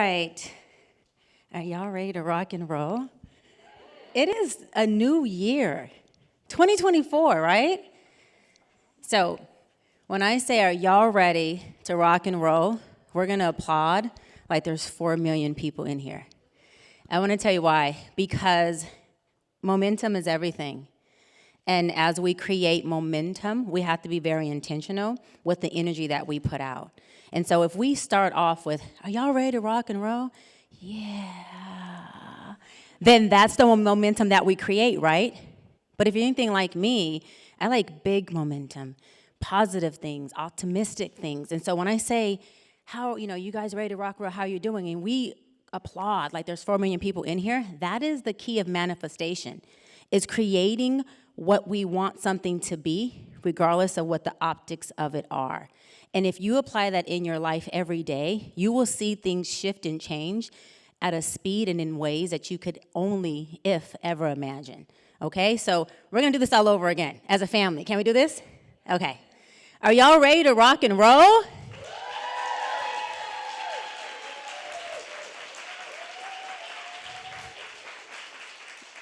right. Are y'all ready to rock and roll? It is a new year, 2024, right? So when I say, are y'all ready to rock and roll, we're going to applaud like there's 4 million people in here. I want to tell you why. Because momentum is everything. And as we create momentum, we have to be very intentional with the energy that we put out. And so if we start off with, are y'all ready to rock and roll? Yeah. Then that's the momentum that we create, right? But if you're anything like me, I like big momentum, positive things, optimistic things. And so when I say, how, you guys ready to rock and roll, how you doing? And we applaud, like there's 4 million people in here, that is the key of manifestation, is creating what we want something to be, regardless of what the optics of it are. And if you apply that in your life every day, you will see things shift and change at a speed and in ways that you could only, if ever, imagine. Okay, so we're gonna do this all over again as a family. Can we do this? Okay. Are y'all ready to rock and roll?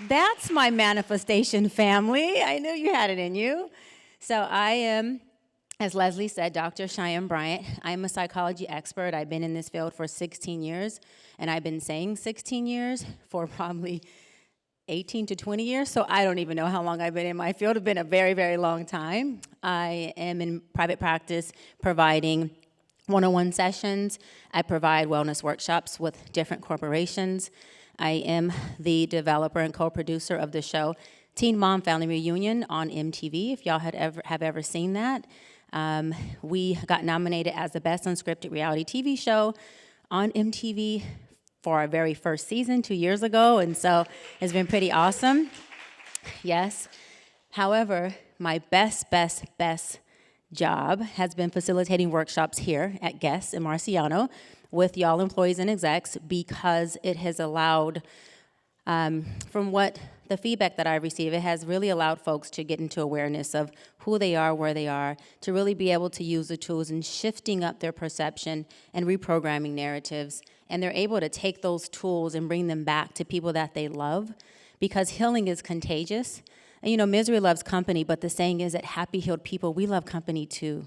That's my manifestation family. I knew you had it in you. So I am, as Leslie said, Dr. Cheyenne Bryant. I'm a psychology expert. I've been in this field for 16 years, and I've been saying 16 years for probably 18 to 20 years, so I don't even know how long I've been in my field. It's been a very, very long time. I am in private practice providing one-on-one sessions. I provide wellness workshops with different corporations. I am the developer and co-producer of the show Teen Mom Family Reunion on MTV, if y'all have ever seen that. We got nominated as the best unscripted reality TV show on MTV for our very first season 2 years ago, and so it's been pretty awesome. Yes. However, my best job has been facilitating workshops here at Guest in Marciano with y'all employees and execs, because it has allowed, from what the feedback that I receive, it has really allowed folks to get into awareness of who they are, where they are, to really be able to use the tools and shifting up their perception and reprogramming narratives. And they're able to take those tools and bring them back to people that they love, because healing is contagious. And misery loves company, but the saying is that happy, healed people, we love company too.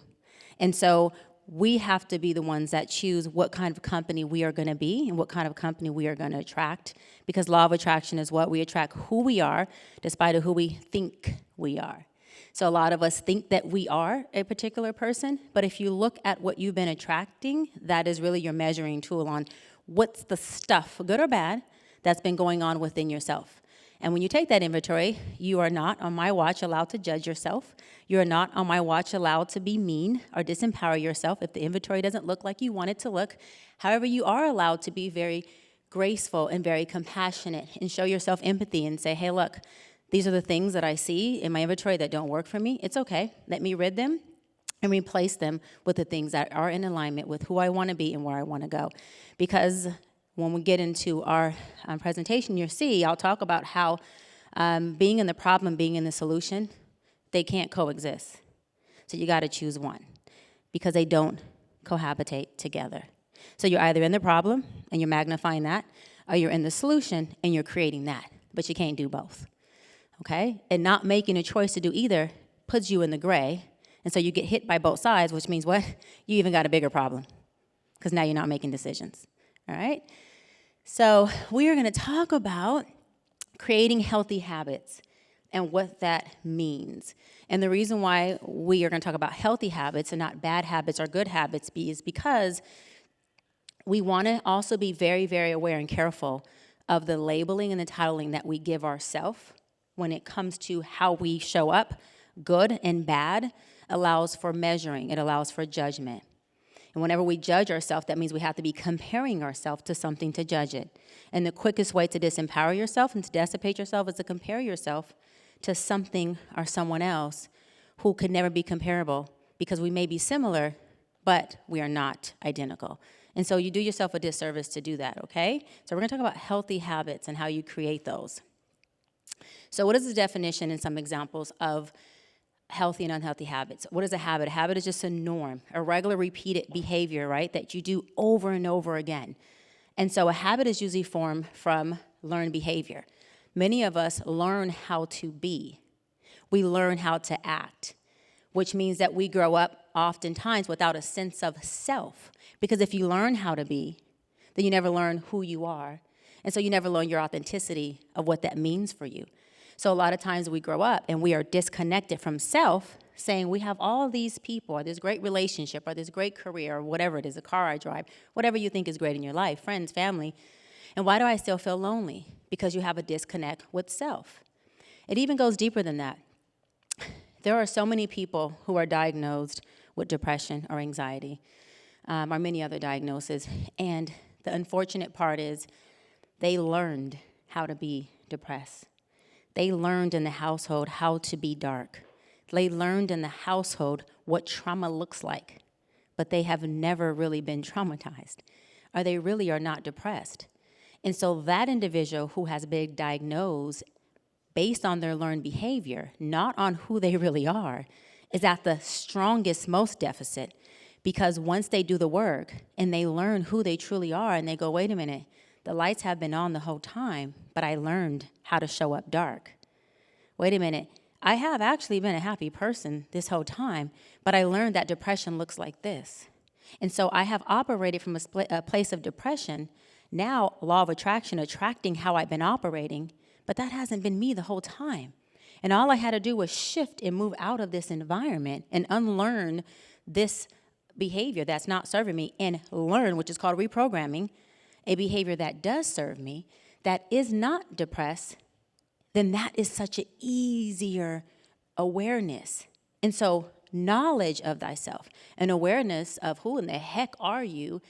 And so we have to be the ones that choose what kind of company we are going to be and what kind of company we are going to attract, because law of attraction is what we attract who we are despite of who we think we are. So a lot of us think that we are a particular person, but if you look at what you've been attracting, that is really your measuring tool on what's the stuff, good or bad, that's been going on within yourself. And when you take that inventory, you are not, on my watch, allowed to judge yourself. You are not, on my watch, allowed to be mean or disempower yourself if the inventory doesn't look like you want it to look. However, you are allowed to be very graceful and very compassionate and show yourself empathy and say, hey, look, these are the things that I see in my inventory that don't work for me. It's okay. Let me rid them and replace them with the things that are in alignment with who I want to be and where I want to go. Because when we get into our presentation, you'll see, I'll talk about how being in the problem, being in the solution, they can't coexist. So you got to choose one, because they don't cohabitate together. So you're either in the problem and you're magnifying that, or you're in the solution and you're creating that, but you can't do both, okay? And not making a choice to do either puts you in the gray, and so you get hit by both sides, which means what? You even got a bigger problem, because now you're not making decisions. All right? So we are going to talk about creating healthy habits and what that means. And the reason why we are going to talk about healthy habits and not bad habits or good habits is because we want to also be very, very aware and careful of the labeling and the titling that we give ourselves when it comes to how we show up. Good and bad allows for measuring. It allows for judgment. And whenever we judge ourselves, that means we have to be comparing ourselves to something to judge it. And the quickest way to disempower yourself and to dissipate yourself is to compare yourself to something or someone else who could never be comparable, because we may be similar, but we are not identical. And so you do yourself a disservice to do that, okay? So we're going to talk about healthy habits and how you create those. So what is the definition and some examples of healthy and unhealthy habits? What is a habit? A habit is just a norm, a regular repeated behavior, right, that you do over and over again. And so a habit is usually formed from learned behavior. Many of us learn how to be. We learn how to act, which means that we grow up oftentimes without a sense of self. Because if you learn how to be, then you never learn who you are. And so you never learn your authenticity of what that means for you. So a lot of times we grow up and we are disconnected from self, saying we have all these people, or this great relationship, or this great career, or whatever it is, a car I drive, whatever you think is great in your life, friends, family. And why do I still feel lonely? Because you have a disconnect with self. It even goes deeper than that. There are so many people who are diagnosed with depression or anxiety, or many other diagnoses. And the unfortunate part is they learned how to be depressed. They learned in the household how to be dark. They learned in the household what trauma looks like, but they have never really been traumatized, or they really are not depressed. And so that individual who has been diagnosed based on their learned behavior, not on who they really are, is at the strongest, most deficit. Because once they do the work and they learn who they truly are and they go, wait a minute, the lights have been on the whole time, but I learned how to show up dark. Wait a minute, I have actually been a happy person this whole time, but I learned that depression looks like this. And so I have operated from a place of depression, now law of attraction, attracting how I've been operating, but that hasn't been me the whole time. And all I had to do was shift and move out of this environment and unlearn this behavior that's not serving me and learn, which is called reprogramming, a behavior that does serve me, that is not depressed, then that is such an easier awareness. And so knowledge of thyself and awareness of who in the heck are you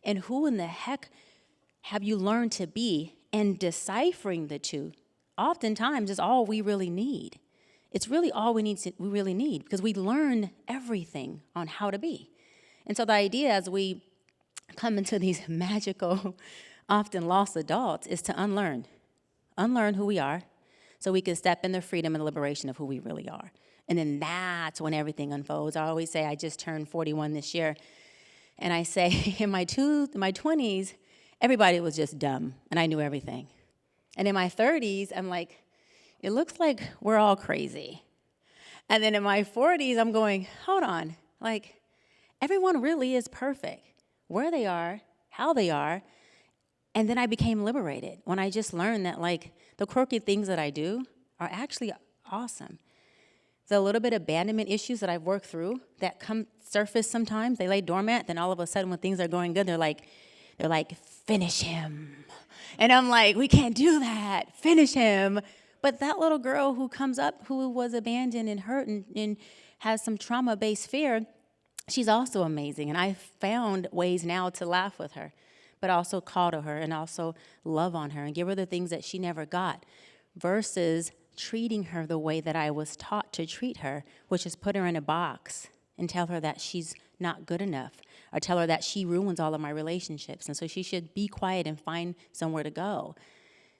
and who in the heck have you learned to be, and deciphering the two oftentimes is all we really need. It's really all we really need because we learn everything on how to be. And so the idea as we come into these magical, often lost adults is to unlearn who we are so we can step in the freedom and the liberation of who we really are. And then that's when everything unfolds. I always say I just turned 41 this year. And I say in my 20s, everybody was just dumb and I knew everything. And in my 30s, I'm like, it looks like we're all crazy. And then in my 40s, I'm going, hold on, like everyone really is perfect. Where they are, how they are. And then I became liberated when I just learned that like the quirky things that I do are actually awesome. The little bit of abandonment issues that I've worked through that come surface sometimes, they lay dormant, then all of a sudden when things are going good, they're like, finish him. And I'm like, we can't do that, finish him. But that little girl who comes up who was abandoned and hurt and has some trauma-based fear, she's also amazing. And I've found ways now to laugh with her, but also call to her and also love on her and give her the things that she never got versus treating her the way that I was taught to treat her, which is put her in a box and tell her that she's not good enough or tell her that she ruins all of my relationships. And so she should be quiet and find somewhere to go.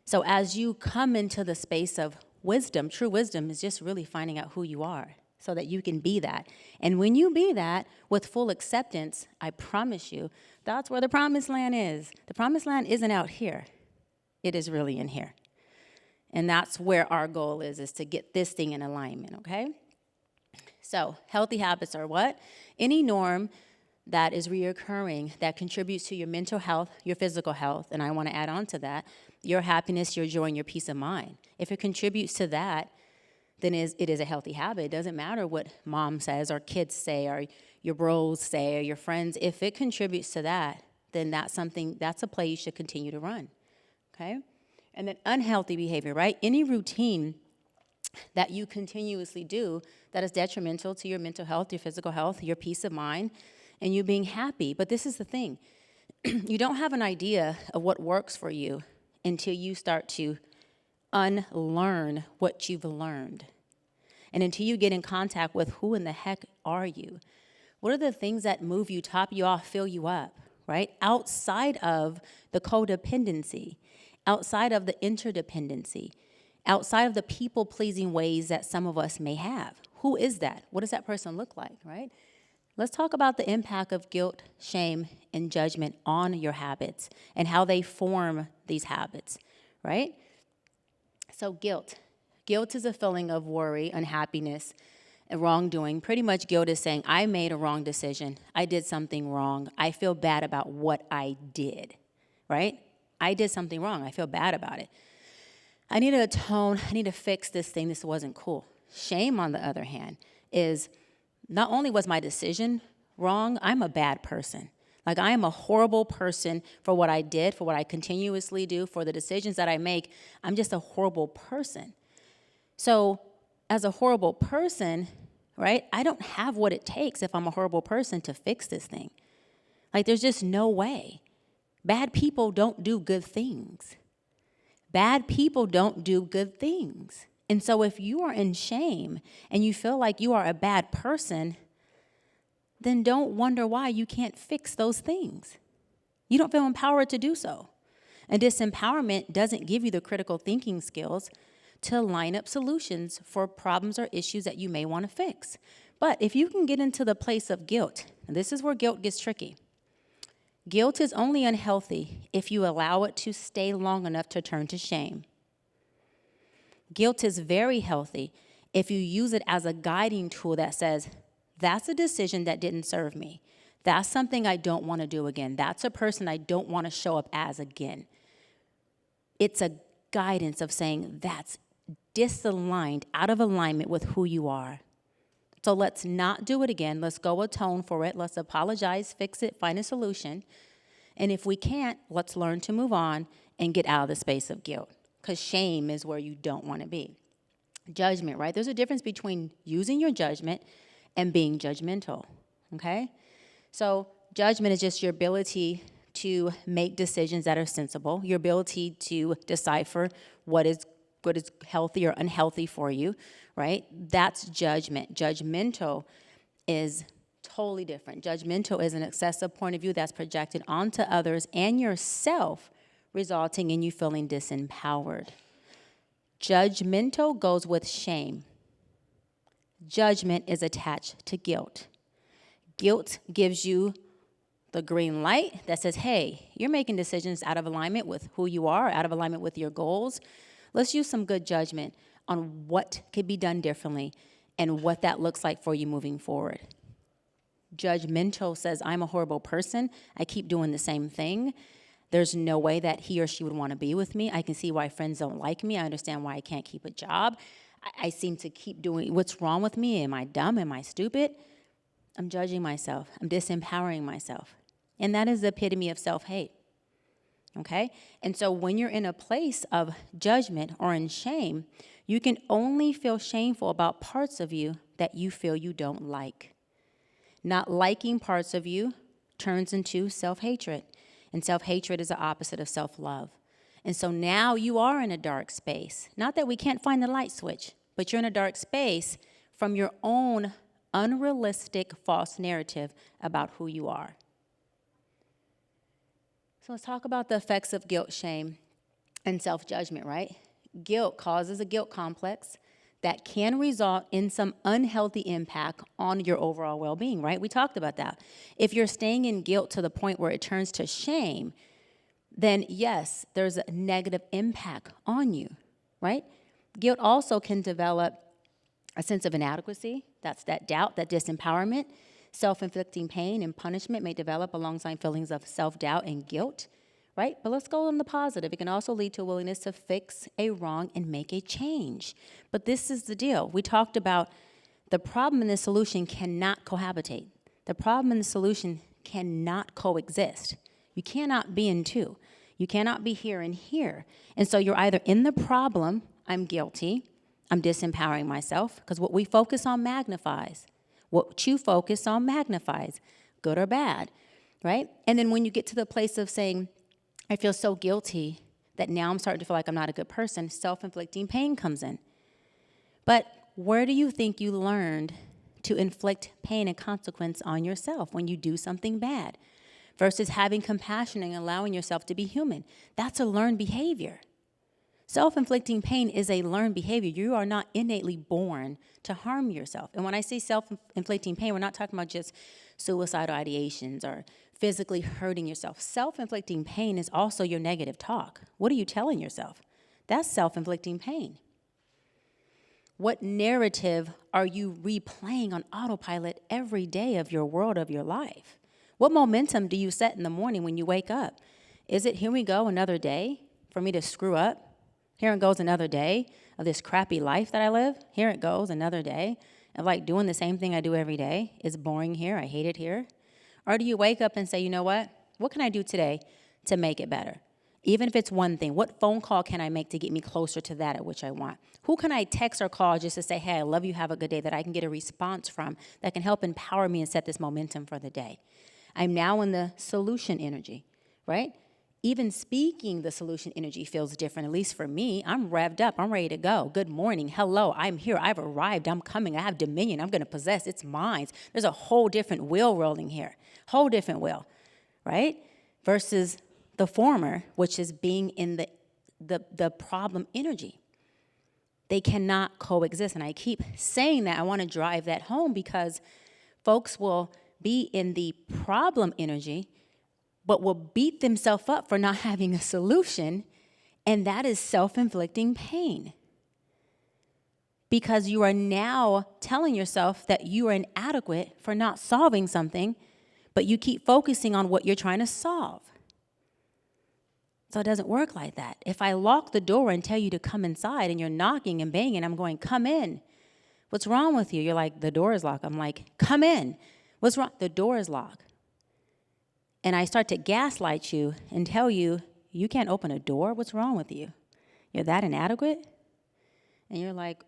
So as you come into the space of wisdom, true wisdom is just really finding out who you are so that you can be that. And when you be that with full acceptance, I promise you, that's where the promised land is. The promised land isn't out here. It is really in here. And that's where our goal is to get this thing in alignment, okay? So healthy habits are what? Any norm that is reoccurring that contributes to your mental health, your physical health, and I want to add on to that, your happiness, your joy, and your peace of mind. If it contributes to that, then it is a healthy habit. It doesn't matter what mom says or kids say or your bros say or your friends. If it contributes to that, then that's a play you should continue to run, okay? And then unhealthy behavior, right? Any routine that you continuously do that is detrimental to your mental health, your physical health, your peace of mind, and you being happy. But this is the thing. You don't have an idea of what works for you until you start to unlearn what you've learned. And until you get in contact with who in the heck are you? What are the things that move you, top you off, fill you up, right? Outside of the codependency, outside of the interdependency, outside of the people-pleasing ways that some of us may have. Who is that? What does that person look like, right? Let's talk about the impact of guilt, shame, and judgment on your habits and how they form these habits, right? So guilt. Guilt is a feeling of worry, unhappiness, and wrongdoing. Pretty much guilt is saying, I made a wrong decision. I did something wrong. I feel bad about what I did, right? I did something wrong. I feel bad about it. I need to atone. I need to fix this thing. This wasn't cool. Shame, on the other hand, is not only was my decision wrong, I'm a bad person. Like, I am a horrible person for what I did, for what I continuously do, for the decisions that I make. I'm just a horrible person. So as a horrible person, right, I don't have what it takes if I'm a horrible person to fix this thing. Like, there's just no way. Bad people don't do good things. Bad people don't do good things. And so if you are in shame and you feel like you are a bad person, then don't wonder why you can't fix those things. You don't feel empowered to do so. And disempowerment doesn't give you the critical thinking skills to line up solutions for problems or issues that you may want to fix. But if you can get into the place of guilt, and this is where guilt gets tricky. Guilt is only unhealthy if you allow it to stay long enough to turn to shame. Guilt is very healthy if you use it as a guiding tool that says, that's a decision that didn't serve me. That's something I don't want to do again. That's a person I don't want to show up as again. It's a guidance of saying that's disaligned, out of alignment with who you are. So let's not do it again. Let's go atone for it. Let's apologize, fix it, find a solution. And if we can't, let's learn to move on and get out of the space of guilt, because shame is where you don't want to be. Judgment, right? There's a difference between using your judgment and being judgmental, okay? So judgment is just your ability to make decisions that are sensible, your ability to decipher what is healthy or unhealthy for you, right? That's judgment. Judgmental is totally different. Judgmental is an excessive point of view that's projected onto others and yourself, resulting in you feeling disempowered. Judgmental goes with shame. Judgment is attached to guilt. Guilt gives you the green light that says, hey, you're making decisions out of alignment with who you are, out of alignment with your goals. Let's use some good judgment on what could be done differently and what that looks like for you moving forward. Judgmental says, I'm a horrible person. I keep doing the same thing. There's no way that he or she would want to be with me. I can see why friends don't like me. I understand why I can't keep a job. I seem to keep doing, what's wrong with me? Am I dumb? Am I stupid? I'm judging myself. I'm disempowering myself. And that is the epitome of self-hate. Okay? And so when you're in a place of judgment or in shame, you can only feel shameful about parts of you that you feel you don't like. Not liking parts of you turns into self-hatred. And self-hatred is the opposite of self-love. And so now you are in a dark space. Not that we can't find the light switch, but you're in a dark space from your own unrealistic false narrative about who you are. So let's talk about the effects of guilt, shame, and self-judgment, right? Guilt causes a guilt complex that can result in some unhealthy impact on your overall well-being, right? We talked about that. If you're staying in guilt to the point where it turns to shame, then yes, there's a negative impact on you, right? Guilt also can develop a sense of inadequacy. That's that doubt, that disempowerment. Self-inflicting pain and punishment may develop alongside feelings of self-doubt and guilt, right? But let's go on the positive. It can also lead to a willingness to fix a wrong and make a change. But this is the deal. We talked about the problem and the solution cannot cohabitate. The problem and the solution cannot coexist. You cannot be in two. You cannot be here and here. And so you're either in the problem, I'm guilty, I'm disempowering myself, because what we focus on magnifies. What you focus on magnifies, good or bad, right? And then when you get to the place of saying, I feel so guilty that now I'm starting to feel like I'm not a good person, self-inflicting pain comes in. But where do you think you learned to inflict pain and consequence on yourself when you do something bad versus having compassion and allowing yourself to be human? That's a learned behavior. Self-inflicting pain is a learned behavior. You are not innately born to harm yourself. And when I say self-inflicting pain, we're not talking about just suicidal ideations or physically hurting yourself. Self-inflicting pain is also your negative talk. What are you telling yourself? That's self-inflicting pain. What narrative are you replaying on autopilot every day of your world, of your life? What momentum do you set in the morning when you wake up? Is it, here we go, another day for me to screw up? Here it goes, another day of this crappy life that I live. Here it goes, another day of like doing the same thing I do every day. It's boring here. I hate it here. Or do you wake up and say, you know what? What can I do today to make it better? Even if it's one thing, what phone call can I make to get me closer to that at which I want? Who can I text or call just to say, hey, I love you, have a good day, that I can get a response from that can help empower me and set this momentum for the day? I'm now in the solution energy, right? Even speaking the solution energy feels different, at least for me. I'm revved up. I'm ready to go. Good morning. Hello. I'm here. I've arrived. I'm coming. I have dominion. I'm going to possess. It's mine. There's a whole different wheel rolling here. Whole different wheel, right? Versus the former, which is being in the problem energy. They cannot coexist. And I keep saying that. I want to drive that home because folks will be in the problem energy but will beat themselves up for not having a solution, and that is self-inflicting pain. Because you are now telling yourself that you are inadequate for not solving something, but you keep focusing on what you're trying to solve. So it doesn't work like that. If I lock the door and tell you to come inside and you're knocking and banging, I'm going, come in. What's wrong with you? You're like, the door is locked. I'm like, come in. What's wrong? The door is locked. And I start to gaslight you and tell you, you can't open a door? What's wrong with you? You're that inadequate? And you're like,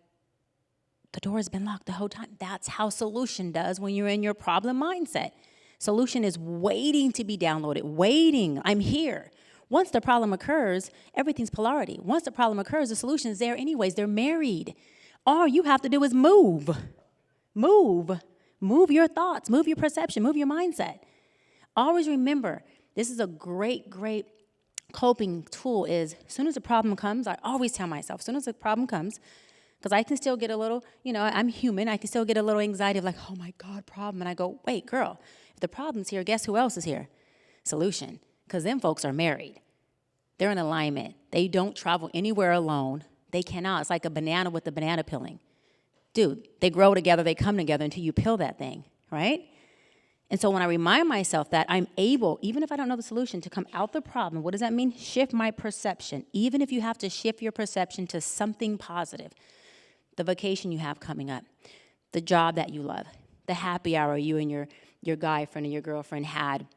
the door has been locked the whole time. That's how solution does when you're in your problem mindset. Solution is waiting to be downloaded, waiting. I'm here. Once the problem occurs, everything's polarity. Once the problem occurs, the solution is there anyways. They're married. All you have to do is move. Move. Move your thoughts. Move your perception. Move your mindset. Always remember, this is a great, great coping tool is as soon as a problem comes, I always tell myself, as soon as a problem comes, because I can still get a little, I'm human, I can still get a little anxiety of like, oh my God, problem. And I go, wait, girl, if the problem's here, guess who else is here? Solution. Because them folks are married. They're in alignment. They don't travel anywhere alone. They cannot. It's like a banana with the banana peeling. Dude, they grow together, they come together until you peel that thing, right? And so when I remind myself that I'm able, even if I don't know the solution, to come out the problem, what does that mean? Shift my perception. Even if you have to shift your perception to something positive. The vacation you have coming up, the job that you love, the happy hour you and your guy friend or your girlfriend had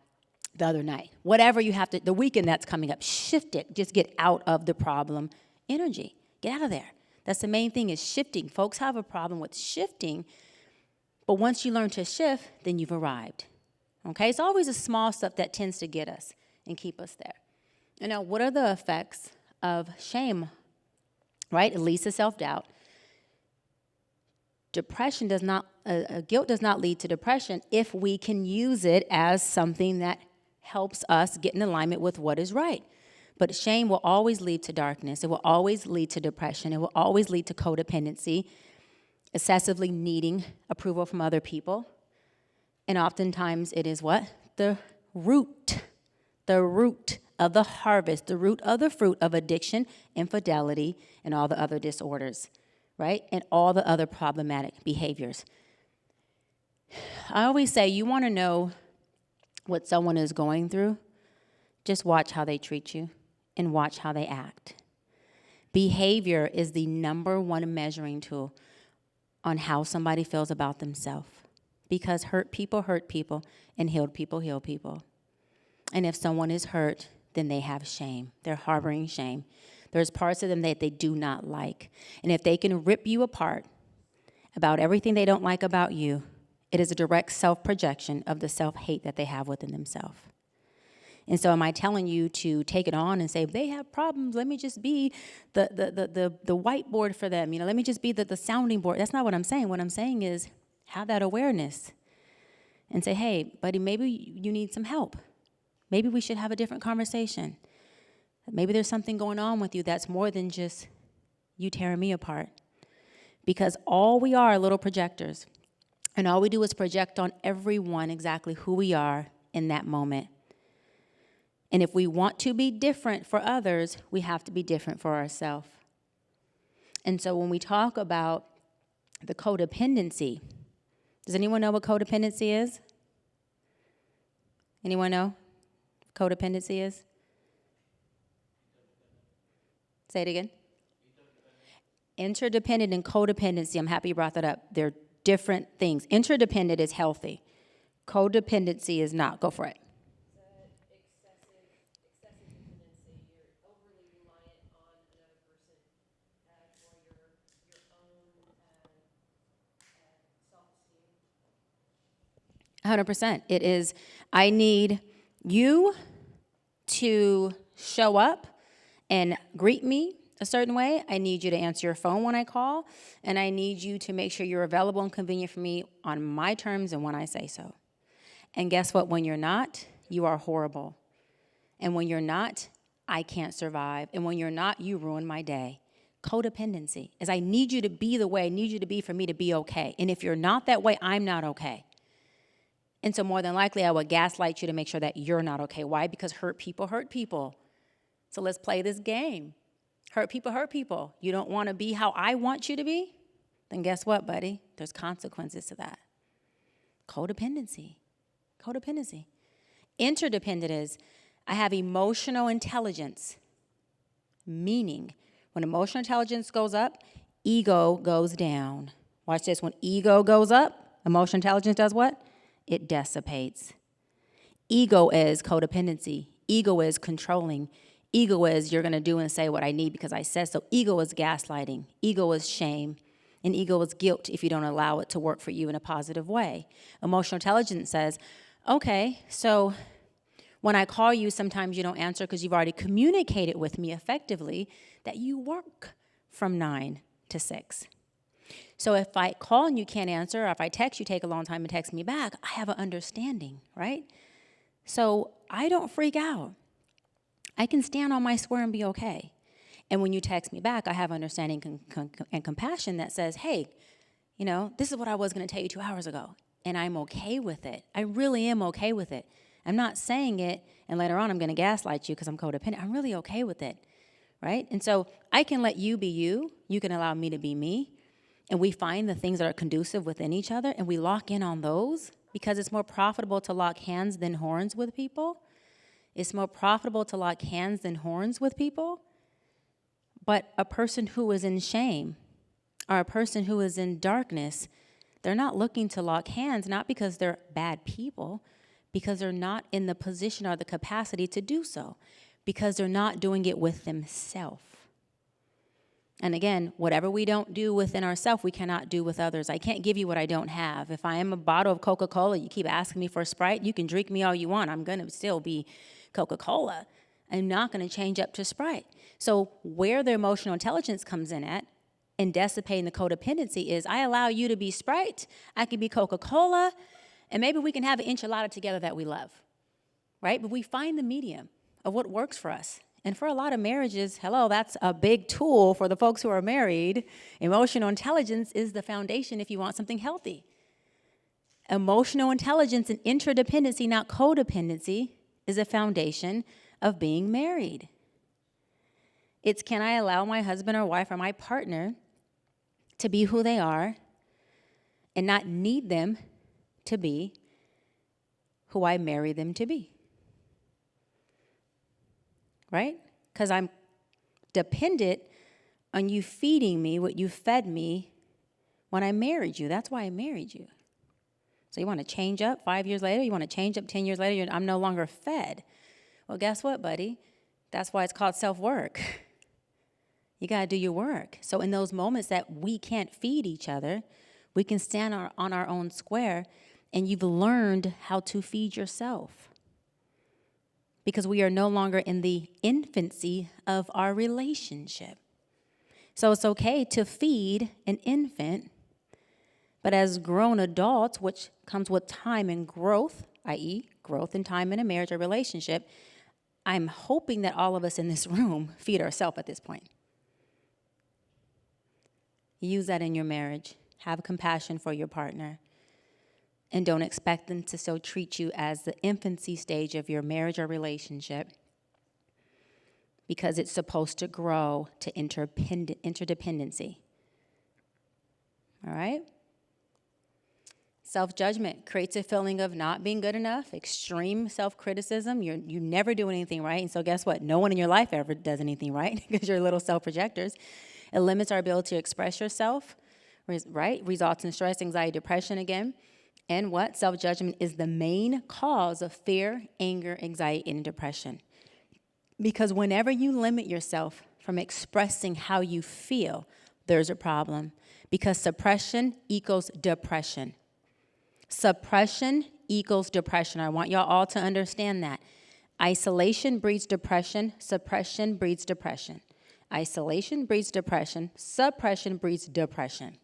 the other night. Whatever you have to, the weekend that's coming up, shift it. Just get out of the problem energy. Get out of there. That's the main thing is shifting. Folks have a problem with shifting. But once you learn to shift, then you've arrived. Okay? It's always the small stuff that tends to get us and keep us there. And now, what are the effects of shame? Right? It leads to self-doubt. Depression does not, guilt does not lead to depression if we can use it as something that helps us get in alignment with what is right. But shame will always lead to darkness. It will always lead to depression. It will always lead to codependency. Excessively needing approval from other people. And oftentimes it is what? The root of the harvest, the root of the fruit of addiction, infidelity, and all the other disorders, right? And all the other problematic behaviors. I always say, you want to know what someone is going through? Just watch how they treat you and watch how they act. Behavior is the number one measuring tool on how somebody feels about themselves. Because hurt people, and healed people, heal people. And if someone is hurt, then they have shame. They're harboring shame. There's parts of them that they do not like. And if they can rip you apart about everything they don't like about you, it is a direct self-projection of the self-hate that they have within themselves. And so am I telling you to take it on and say, they have problems, let me just be the whiteboard for them, let me just be the sounding board. That's not what I'm saying. What I'm saying is have that awareness and say, hey, buddy, maybe you need some help. Maybe we should have a different conversation. Maybe there's something going on with you that's more than just you tearing me apart. Because all we are little projectors. And all we do is project on everyone exactly who we are in that moment. And if we want to be different for others, we have to be different for ourselves. And so when we talk about the codependency, does anyone know what codependency is? Anyone know what codependency is? Say it again. Interdependent and codependency, I'm happy you brought that up. They're different things. Interdependent is healthy. Codependency is not. Go for it. Excessive dependency. You're overly reliant on another person for your own self-esteem. 100%. It is, I need you to show up and greet me a certain way. I need you to answer your phone when I call, and I need you to make sure you're available and convenient for me on my terms and when I say so. And guess what? When you're not, you are horrible. And when you're not, I can't survive. And when you're not, you ruin my day. Codependency is I need you to be the way I need you to be for me to be okay. And if you're not that way, I'm not okay. And so more than likely, I would gaslight you to make sure that you're not okay. Why? Because hurt people hurt people. So let's play this game. Hurt people hurt people. You don't want to be how I want you to be? Then guess what, buddy? There's consequences to that. Codependency. Codependency. Interdependent is I have emotional intelligence, meaning when emotional intelligence goes up, ego goes down. Watch this. When ego goes up, emotional intelligence does what? It dissipates. Ego is codependency. Ego is controlling. Ego is you're going to do and say what I need because I said so. Ego is gaslighting. Ego is shame. And ego is guilt if you don't allow it to work for you in a positive way. Emotional intelligence says, okay, so when I call you, sometimes you don't answer because you've already communicated with me effectively that you work from 9 to 6. So if I call and you can't answer, or if I text, you take a long time to text me back, I have an understanding, right? So I don't freak out. I can stand on my square and be okay. And when you text me back, I have understanding and compassion that says, hey, you know, this is what I was going to tell you 2 hours ago. And I'm okay with it. I really am okay with it. I'm not saying it, and later on I'm going to gaslight you because I'm codependent. I'm really okay with it, right? And so I can let you be you. You can allow me to be me. And we find the things that are conducive within each other, and we lock in on those because it's more profitable to lock hands than horns with people. It's more profitable to lock hands than horns with people. But a person who is in shame or a person who is in darkness, they're not looking to lock hands, not because they're bad people, because they're not in the position or the capacity to do so, because they're not doing it with themselves. And again, whatever we don't do within ourselves, we cannot do with others. I can't give you what I don't have. If I am a bottle of Coca-Cola, you keep asking me for a Sprite, you can drink me all you want. I'm going to still be Coca-Cola. I'm not going to change up to Sprite. So where the emotional intelligence comes in at and dissipating the codependency is I allow you to be Sprite, I can be Coca-Cola, and maybe we can have an enchilada together that we love, right? But we find the medium of what works for us. And for a lot of marriages, hello, that's a big tool for the folks who are married. Emotional intelligence is the foundation if you want something healthy. Emotional intelligence and interdependency, not codependency, is a foundation of being married. It's can I allow my husband or wife or my partner to be who they are and not need them to be who I marry them to be. Right? Because I'm dependent on you feeding me what you fed me when I married you. That's why I married you. So you want to change up 5 years later? You want to change up 10 years later? I'm no longer fed. Well, guess what, buddy? That's why it's called self-work. You got to do your work. So in those moments that we can't feed each other, we can stand on our own square, and you've learned how to feed yourself. Because we are no longer in the infancy of our relationship. So it's okay to feed an infant, but as grown adults, which comes with time and growth, i.e. growth and time in a marriage or relationship, I'm hoping that all of us in this room feed ourselves at this point. Use that in your marriage. Have compassion for your partner. And don't expect them to so treat you as the infancy stage of your marriage or relationship, because it's supposed to grow to interdependency. All right? Self-judgment creates a feeling of not being good enough, extreme self-criticism. You never do anything right. And so guess what? No one in your life ever does anything right because you're little self-projectors. It limits our ability to express yourself, right? Results in stress, anxiety, depression again. And what? Self-judgment is the main cause of fear, anger, anxiety, and depression. Because whenever you limit yourself from expressing how you feel, there's a problem. Because suppression equals depression. Suppression equals depression. I want y'all all to understand that. Isolation breeds depression. Suppression breeds depression. Isolation breeds depression. Suppression breeds depression.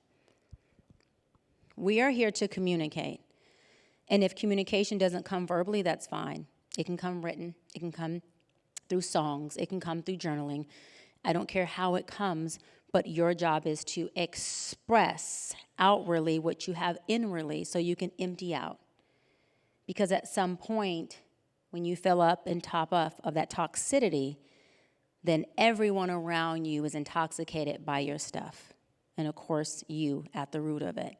We are here to communicate. And if communication doesn't come verbally, that's fine. It can come written. It can come through songs. It can come through journaling. I don't care how it comes, but your job is to express outwardly what you have inwardly so you can empty out. Because at some point, when you fill up and top up of that toxicity, then everyone around you is intoxicated by your stuff. And of course, you at the root of it.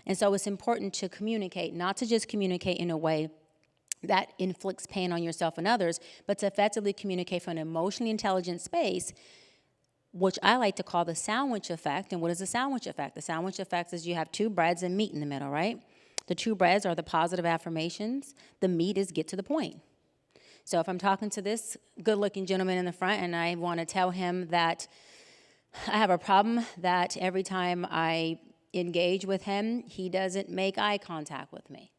And so it's important to communicate, not to just communicate in a way that inflicts pain on yourself and others, but to effectively communicate from an emotionally intelligent space, which I like to call the sandwich effect. And what is the sandwich effect? The sandwich effect is you have two breads and meat in the middle, right? The two breads are the positive affirmations. The meat is get to the point. So if I'm talking to this good-looking gentleman in the front and I want to tell him that I have a problem that every time I engage with him, he doesn't make eye contact with me.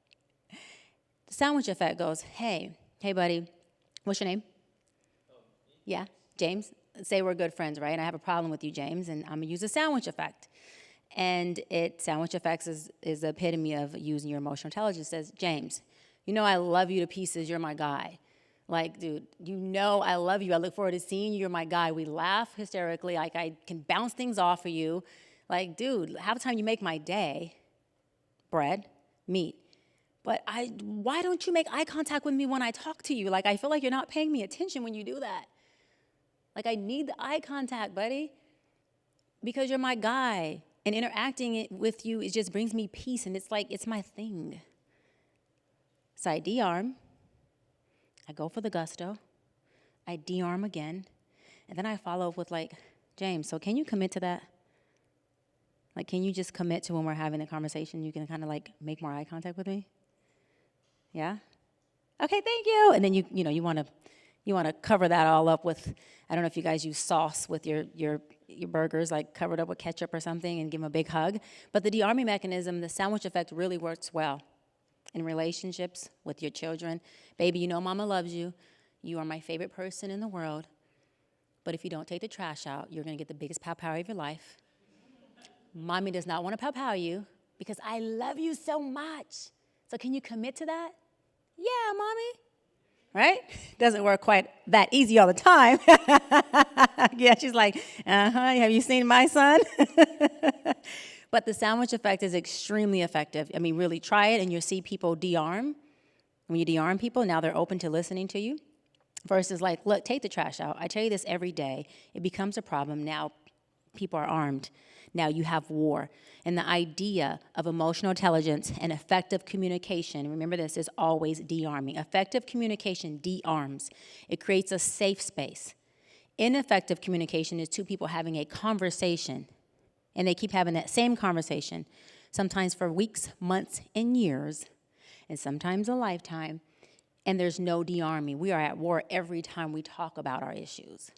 The sandwich effect goes, hey buddy, what's your name? Yeah, James. Say we're good friends, right? And I have a problem with you, James, and I'm going to use the sandwich effect. And sandwich effects is the epitome of using your emotional intelligence. It says, James, you know I love you to pieces. You're my guy. Like, dude, you know I love you. I look forward to seeing you. You're my guy. We laugh hysterically. Like, I can bounce things off of you. Like, dude, half the time you make my day. Bread, meat. But why don't you make eye contact with me when I talk to you? Like, I feel like you're not paying me attention when you do that. Like, I need the eye contact, buddy, because you're my guy. And interacting with you, it just brings me peace, and it's like, it's my thing. So I de-arm. I go for the gusto. I de-arm again. And then I follow up with, like, James, so can you commit to that? Like, can you just commit to when we're having a conversation, you can kind of, like, make more eye contact with me? Yeah? Okay, thank you. And then you want to cover that all up with, I don't know if you guys use sauce with your burgers, like cover it up with ketchup or something and give them a big hug. But the de-arming mechanism, the sandwich effect, really works well in relationships with your children. Baby, you know mama loves you. You are my favorite person in the world. But if you don't take the trash out, you're going to get the biggest pow-pow of your life. Mommy does not want to pow-pow you because I love you so much. So can you commit to that? Yeah, mommy. Right? Doesn't work quite that easy all the time. Yeah, she's like, have you seen my son? But the sandwich effect is extremely effective. I mean, really try it and you'll see people de-arm. When you de-arm people, now they're open to listening to you. Versus like, look, take the trash out. I tell you this every day. It becomes a problem. Now people are armed. Now you have war. And the idea of emotional intelligence and effective communication, remember this, is always de-arming. Effective communication de-arms. It creates a safe space. Ineffective communication is two people having a conversation, and they keep having that same conversation, sometimes for weeks, months, and years, and sometimes a lifetime, and there's no de-arming. We are at war every time we talk about our issues,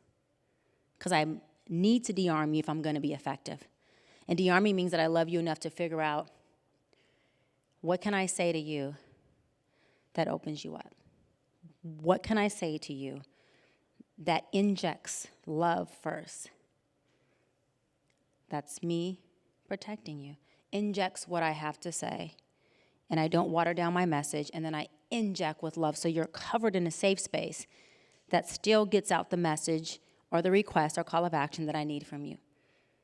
because I need to de-arm you if I'm going to be effective. And de-arming means that I love you enough to figure out, what can I say to you that opens you up? What can I say to you that injects love first? That's me protecting you. Injects what I have to say, and I don't water down my message, and then I inject with love so you're covered in a safe space that still gets out the message or the request or call of action that I need from you.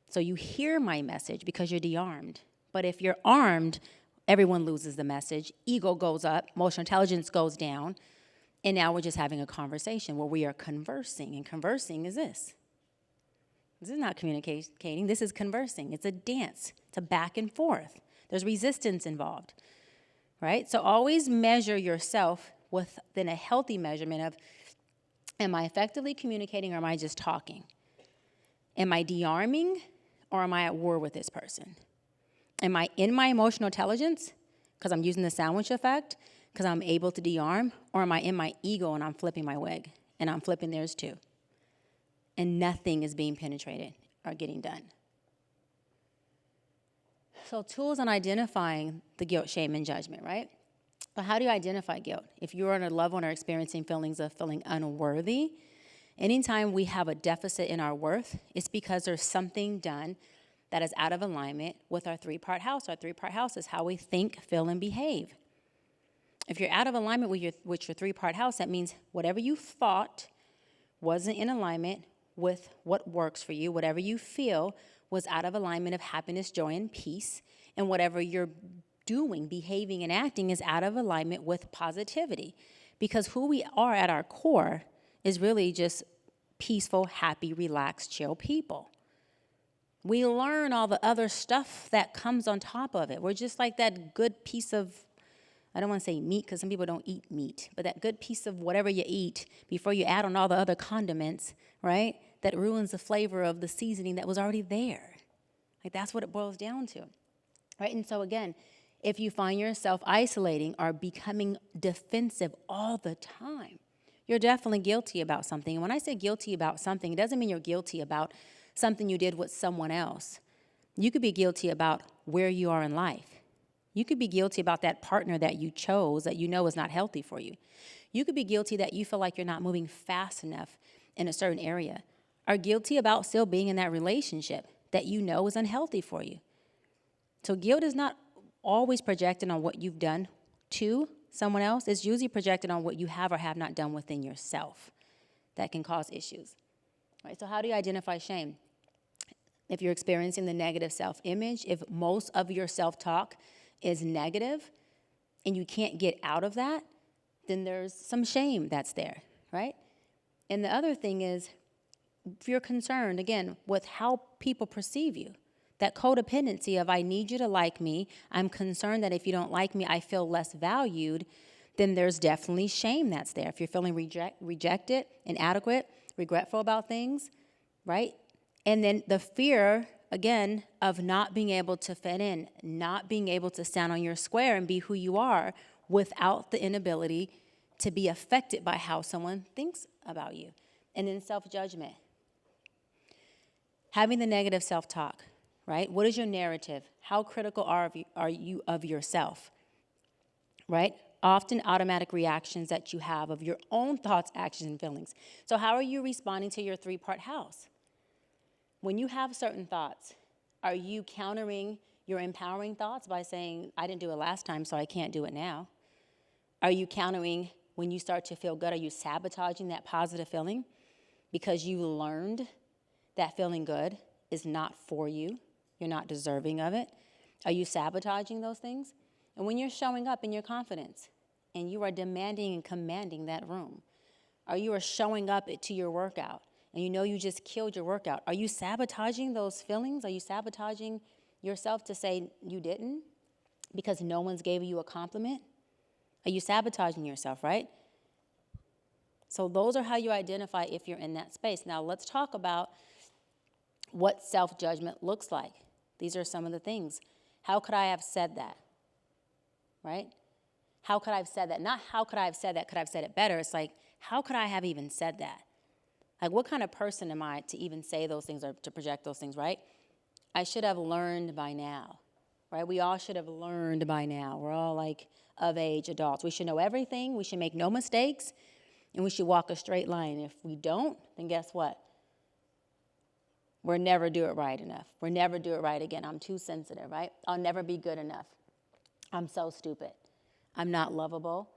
So you hear my message because you're de-armed. But if you're armed, everyone loses the message. Ego goes up, emotional intelligence goes down, and now we're just having a conversation where we are conversing. And conversing is this. This is not communicating. This is conversing. It's a dance. It's a back and forth. There's resistance involved, right? So always measure yourself within a healthy measurement of, am I effectively communicating or am I just talking? Am I de-arming or am I at war with this person? Am I in my emotional intelligence because I'm using the sandwich effect because I'm able to de-arm, or am I in my ego and I'm flipping my wig and I'm flipping theirs too? And nothing is being penetrated or getting done. So tools on identifying the guilt, shame, and judgment, right? But how do you identify guilt? If you're on a loved one or experiencing feelings of feeling unworthy, anytime we have a deficit in our worth, it's because there's something done that is out of alignment with our three-part house. Our three-part house is how we think, feel, and behave. If you're out of alignment with your three-part house, that means whatever you thought wasn't in alignment with what works for you, whatever you feel was out of alignment of happiness, joy, and peace, and whatever you're doing, behaving, and acting is out of alignment with positivity. Because who we are at our core is really just peaceful, happy, relaxed, chill people. We learn all the other stuff that comes on top of it. We're just like that good piece of, I don't want to say meat because some people don't eat meat, but that good piece of whatever you eat before you add on all the other condiments, right? That ruins the flavor of the seasoning that was already there. Like that's what it boils down to, right? And so again, if you find yourself isolating or becoming defensive all the time, you're definitely guilty about something. And when I say guilty about something, it doesn't mean you're guilty about something you did with someone else. You could be guilty about where you are in life. You could be guilty about that partner that you chose that you know is not healthy for you. You could be guilty that you feel like you're not moving fast enough in a certain area, or guilty about still being in that relationship that you know is unhealthy for you. So guilt is not always projected on what you've done to someone else. It's usually projected on what you have or have not done within yourself that can cause issues. Right? So how do you identify shame? If you're experiencing the negative self-image, if most of your self-talk is negative and you can't get out of that, then there's some shame that's there, right? And the other thing is, if you're concerned, again, with how people perceive you, that codependency of I need you to like me, I'm concerned that if you don't like me, I feel less valued, then there's definitely shame that's there. If you're feeling rejected, inadequate, regretful about things, right? And then the fear, again, of not being able to fit in, not being able to stand on your square and be who you are without the inability to be affected by how someone thinks about you. And then self-judgment. Having the negative self-talk, right? What is your narrative? How critical are you of yourself, right? Often automatic reactions that you have of your own thoughts, actions, and feelings. So how are you responding to your three-part house? When you have certain thoughts, are you countering your empowering thoughts by saying, I didn't do it last time, so I can't do it now? Are you countering when you start to feel good? Are you sabotaging that positive feeling because you learned that feeling good is not for you? You're not deserving of it? Are you sabotaging those things? And when you're showing up in your confidence and you are demanding and commanding that room, or you are showing up to your workout and you know you just killed your workout, are you sabotaging those feelings? Are you sabotaging yourself to say you didn't because no one's gave you a compliment? Are you sabotaging yourself, right? So those are how you identify if you're in that space. Now let's talk about what self-judgment looks like. These are some of the things. How could I have said that, right? How could I have said that? Not how could I have said that, could I have said it better? It's like, how could I have even said that? Like, what kind of person am I to even say those things or to project those things, right? I should have learned by now, right? We all should have learned by now. We're all like of age adults. We should know everything. We should make no mistakes. And we should walk a straight line. If we don't, then guess what? We'll never do it right enough. We'll never do it right again. I'm too sensitive, right? I'll never be good enough. I'm so stupid. I'm not lovable.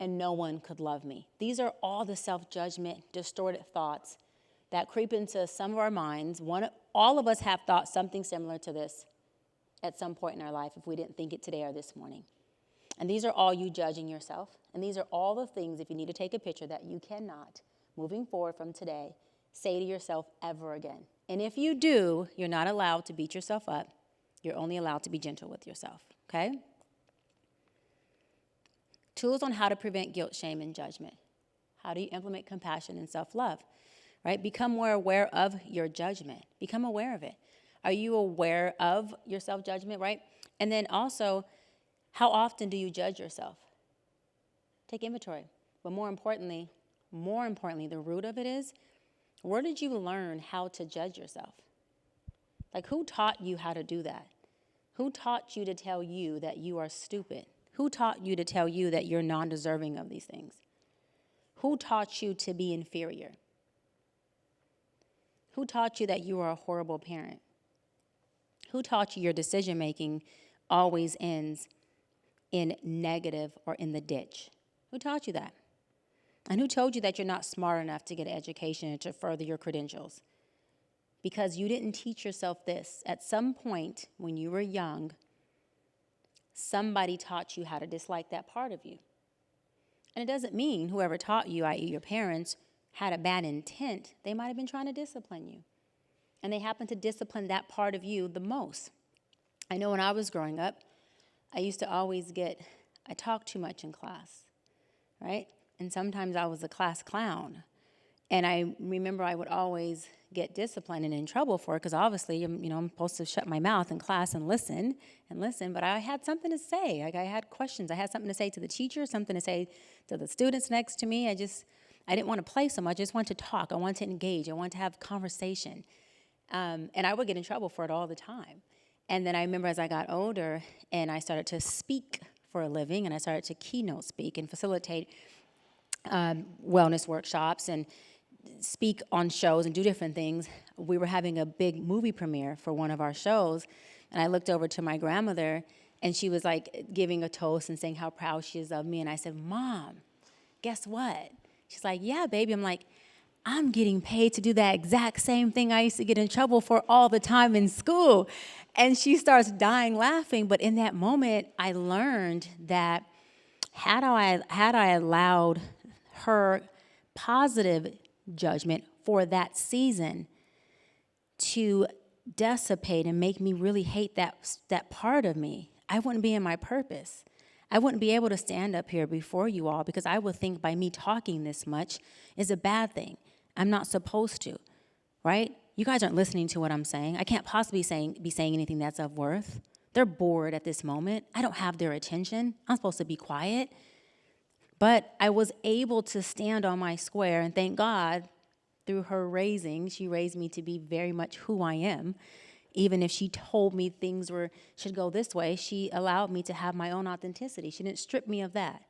and no one could love me. These are all the self-judgment, distorted thoughts that creep into some of our minds. All of us have thought something similar to this at some point in our life if we didn't think it today or this morning. And these are all you judging yourself. And these are all the things, if you need to take a picture, that you cannot, moving forward from today, say to yourself ever again. And if you do, you're not allowed to beat yourself up. You're only allowed to be gentle with yourself, okay? Tools on how to prevent guilt, shame, and judgment. How do you implement compassion and self-love, right? Become more aware of your judgment. Become aware of it. Are you aware of your self-judgment, right? And then also, how often do you judge yourself? Take inventory. But more importantly, the root of it is, where did you learn how to judge yourself? Like, who taught you how to do that? Who taught you to tell you that you are stupid? Who taught you to tell you that you're non-deserving of these things? Who taught you to be inferior? Who taught you that you are a horrible parent? Who taught you your decision-making always ends in negative or in the ditch? Who taught you that? And who told you that you're not smart enough to get an education and to further your credentials? Because you didn't teach yourself this. At some point when you were young, somebody taught you how to dislike that part of you. And it doesn't mean whoever taught you, i.e. your parents, had a bad intent. They might have been trying to discipline you. And they happened to discipline that part of you the most. I know when I was growing up, I used to always I talked too much in class, right? And sometimes I was a class clown. And I remember I would always get disciplined and in trouble for it because obviously, I'm supposed to shut my mouth in class and listen, but I had something to say. Like, I had questions. I had something to say to the teacher, something to say to the students next to me. I didn't want to play so much. I just wanted to talk. I wanted to engage. I wanted to have conversation. And I would get in trouble for it all the time. And then I remember as I got older and I started to speak for a living and I started to keynote speak and facilitate wellness workshops and speak on shows and do different things. We were having a big movie premiere for one of our shows, and I looked over to my grandmother, and she was like giving a toast and saying how proud she is of me, and I said, "Mom, guess what?" She's like, "Yeah, baby." I'm like, "I'm getting paid to do that exact same thing I used to get in trouble for all the time in school." And she starts dying laughing, but in that moment, I learned that had I allowed her positive judgment for that season to dissipate and make me really hate that part of me, I wouldn't be in my purpose. I wouldn't be able to stand up here before you all because I would think by me talking this much is a bad thing. I'm not supposed to, right? You guys aren't listening to what I'm saying. I can't possibly be saying anything that's of worth. They're bored at this moment. I don't have their attention. I'm supposed to be quiet. But I was able to stand on my square, and thank God, through her raising, she raised me to be very much who I am. Even if she told me things should go this way, she allowed me to have my own authenticity. She didn't strip me of that.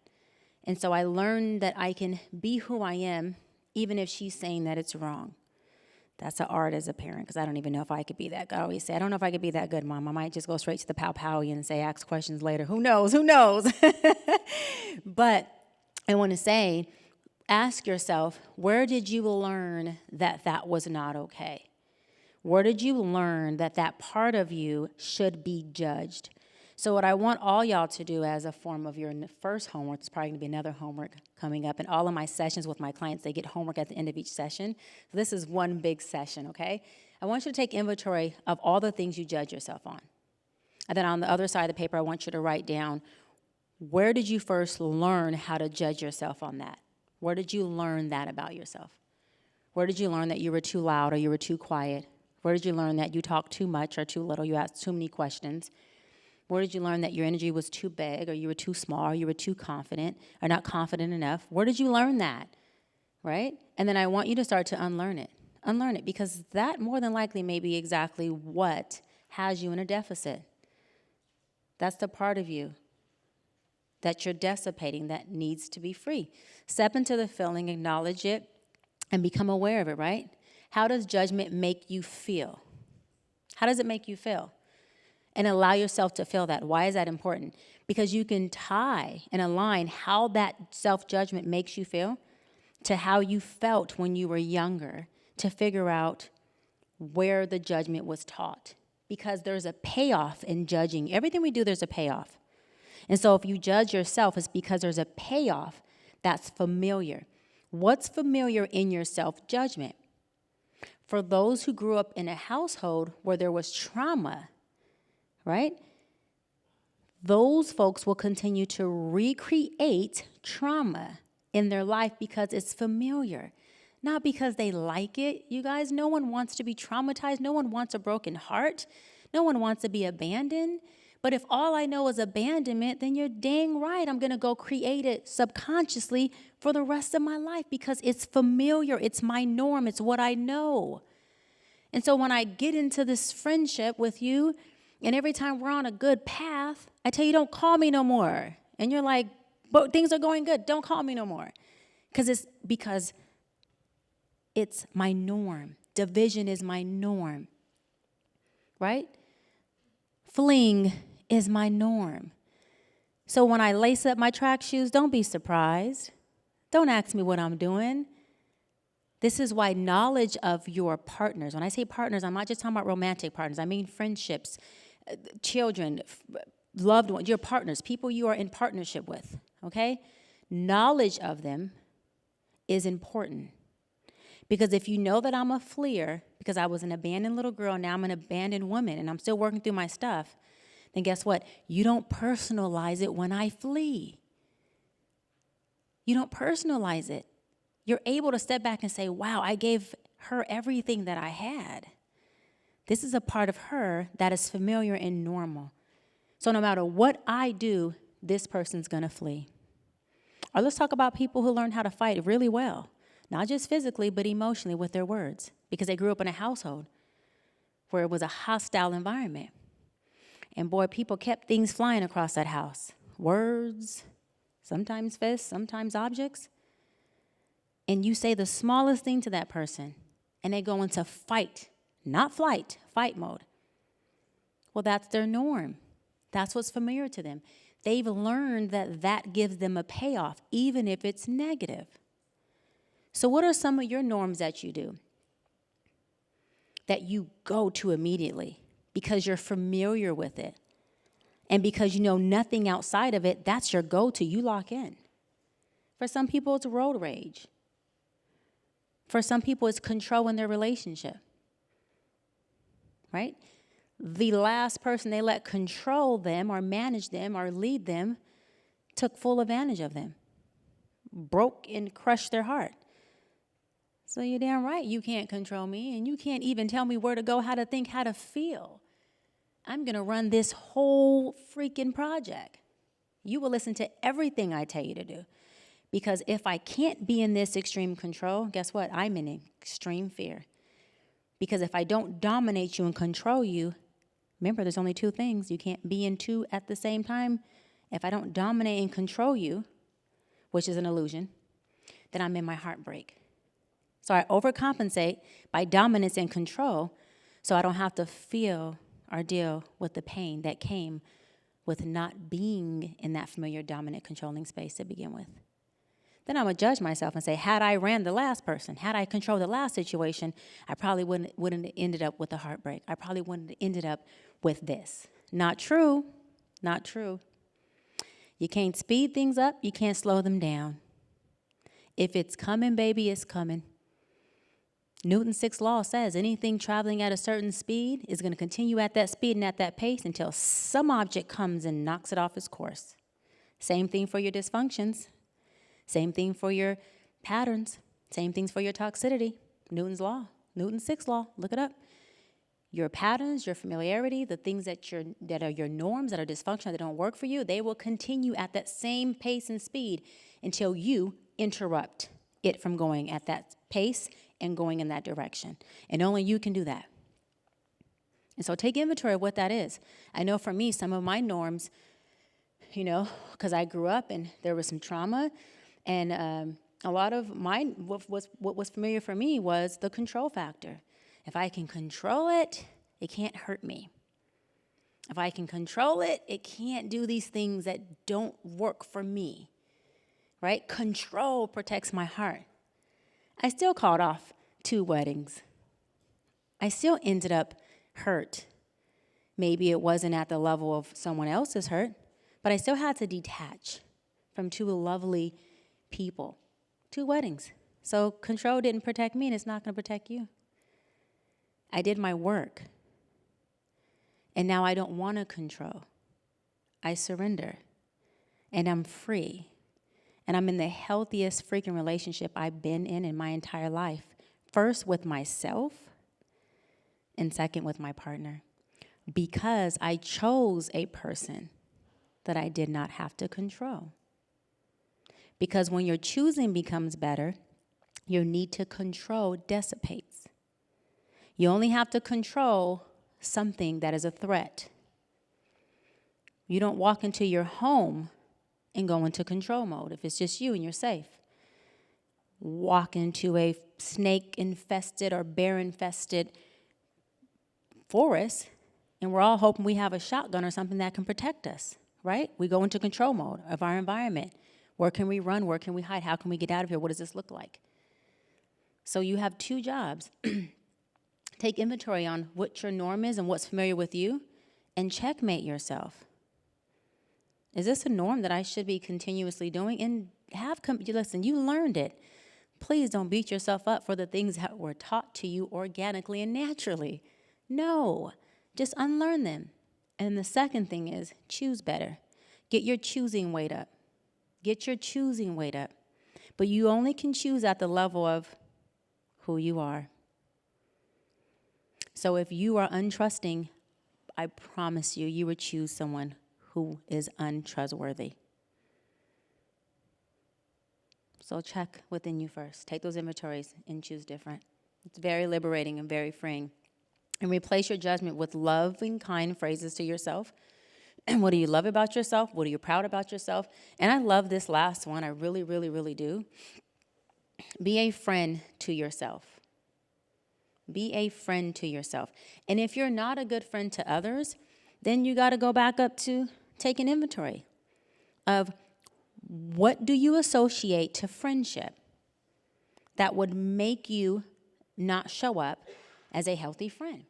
And so I learned that I can be who I am, even if she's saying that it's wrong. That's an art as a parent, because I don't even know if I could be that good. I always say, I don't know if I could be that good, Mom. I might just go straight to the pow-powy and say, ask questions later. Who knows? But I want to say, ask yourself, where did you learn that was not okay? Where did you learn that part of you should be judged? So what I want all y'all to do as a form of your first homework, there's probably going to be another homework coming up. In all of my sessions with my clients, they get homework at the end of each session. So this is one big session, okay? I want you to take inventory of all the things you judge yourself on. And then on the other side of the paper, I want you to write down, where did you first learn how to judge yourself on that? Where did you learn that about yourself? Where did you learn that you were too loud or you were too quiet? Where did you learn that you talked too much or too little, you asked too many questions? Where did you learn that your energy was too big or you were too small or you were too confident or not confident enough? Where did you learn that, right? And then I want you to start to unlearn it. Unlearn it, because that more than likely may be exactly what has you in a deficit. That's the part of you that you're dissipating that needs to be free. Step into the feeling, acknowledge it, and become aware of it, right? How does judgment make you feel? How does it make you feel? And allow yourself to feel that. Why is that important? because you can tie and align how that self-judgment makes you feel to how you felt when you were younger to figure out where the judgment was taught. Because there's a payoff in judging. Everything we do, there's a payoff. And so if you judge yourself, it's because there's a payoff that's familiar. What's familiar in your self-judgment? For those who grew up in a household where there was trauma, right? Those folks will continue to recreate trauma in their life because it's familiar, not because they like it. You guys, no one wants to be traumatized. No one wants a broken heart. No one wants to be abandoned. But if all I know is abandonment, then you're dang right. I'm going to go create it subconsciously for the rest of my life because it's familiar. It's my norm. It's what I know. And so when I get into this friendship with you, and every time we're on a good path, I tell you, don't call me no more. And you're like, but things are going good. Don't call me no more. Because it's my norm. Division is my norm. Right? Fleeing is my norm. So when I lace up my track shoes, don't be surprised. Don't ask me what I'm doing. This is why knowledge of your partners, when I say partners, I'm not just talking about romantic partners. I mean friendships, children, loved ones, your partners, people you are in partnership with, okay? Knowledge of them is important. Because if you know that I'm a fleer, because I was an abandoned little girl, now I'm an abandoned woman, and I'm still working through my stuff, then guess what? You don't personalize it when I flee. You don't personalize it. You're able to step back and say, wow, I gave her everything that I had. This is a part of her that is familiar and normal. So no matter what I do, this person's going to flee. Or let's talk about people who learn how to fight really well, not just physically, but emotionally with their words, because they grew up in a household where it was a hostile environment. And boy, people kept things flying across that house. Words, sometimes fists, sometimes objects. And you say the smallest thing to that person, and they go into fight, not flight, fight mode. Well, that's their norm. That's what's familiar to them. They've learned that that gives them a payoff, even if it's negative. So what are some of your norms that you do that you go to immediately because you're familiar with it? And because you know nothing outside of it, that's your go-to. You lock in. For some people, it's road rage. For some people, it's control in their relationship, right? The last person they let control them or manage them or lead them took full advantage of them, broke and crushed their heart. So you're damn right you can't control me, and you can't even tell me where to go, how to think, how to feel. I'm going to run this whole freaking project. You will listen to everything I tell you to do. Because if I can't be in this extreme control, guess what? I'm in extreme fear. Because if I don't dominate you and control you, remember, there's only two things. You can't be in two at the same time. If I don't dominate and control you, which is an illusion, then I'm in my heartbreak. So I overcompensate by dominance and control so I don't have to feel or deal with the pain that came with not being in that familiar, dominant, controlling space to begin with. Then I would judge myself and say, had I ran the last person, had I controlled the last situation, I probably wouldn't have ended up with a heartbreak. I probably wouldn't have ended up with this. Not true. Not true. You can't speed things up. You can't slow them down. If it's coming, baby, it's coming. Newton's sixth law says anything traveling at a certain speed is going to continue at that speed and at that pace until some object comes and knocks it off its course. Same thing for your dysfunctions. Same thing for your patterns. Same things for your toxicity. Newton's law, Newton's sixth law, look it up. Your patterns, your familiarity, the things that are your norms, that are dysfunctional, that don't work for you, they will continue at that same pace and speed until you interrupt it from going at that pace and going in that direction. And only you can do that. And so take inventory of what that is. I know for me, some of my norms, because I grew up and there was some trauma, and a lot of mine, what was familiar for me was the control factor. If I can control it, it can't hurt me. If I can control it, it can't do these things that don't work for me, right? Control protects my heart. I still called off 2 weddings. I still ended up hurt. Maybe it wasn't at the level of someone else's hurt, but I still had to detach from 2 lovely people, 2 weddings. So control didn't protect me, and it's not going to protect you. I did my work, and now I don't want to control. I surrender, and I'm free, and I'm in the healthiest freaking relationship I've been in my entire life. First with myself, and second with my partner, because I chose a person that I did not have to control. Because when your choosing becomes better, your need to control dissipates. You only have to control something that is a threat. You don't walk into your home and go into control mode if it's just you and you're safe. Walk into a snake-infested or bear-infested forest, and we're all hoping we have a shotgun or something that can protect us, right? We go into control mode of our environment. Where can we run? Where can we hide? How can we get out of here? What does this look like? So you have 2 jobs. Take inventory on what your norm is and what's familiar with you, and checkmate yourself. Is this a norm that I should be continuously doing? And listen, you learned it. Please don't beat yourself up for the things that were taught to you organically and naturally. No, just unlearn them. And the second thing is choose better. Get your choosing weight up. Get your choosing weight up. But you only can choose at the level of who you are. So if you are untrusting, I promise you, you would choose someone who is untrustworthy. So check within you first. Take those inventories and choose different. It's very liberating and very freeing. And replace your judgment with loving, kind phrases to yourself. And what do you love about yourself? What are you proud about yourself? And I love this last one. I really, really, really do. Be a friend to yourself. Be a friend to yourself. And if you're not a good friend to others, then you got to go back up to take an inventory of what do you associate to friendship that would make you not show up as a healthy friend.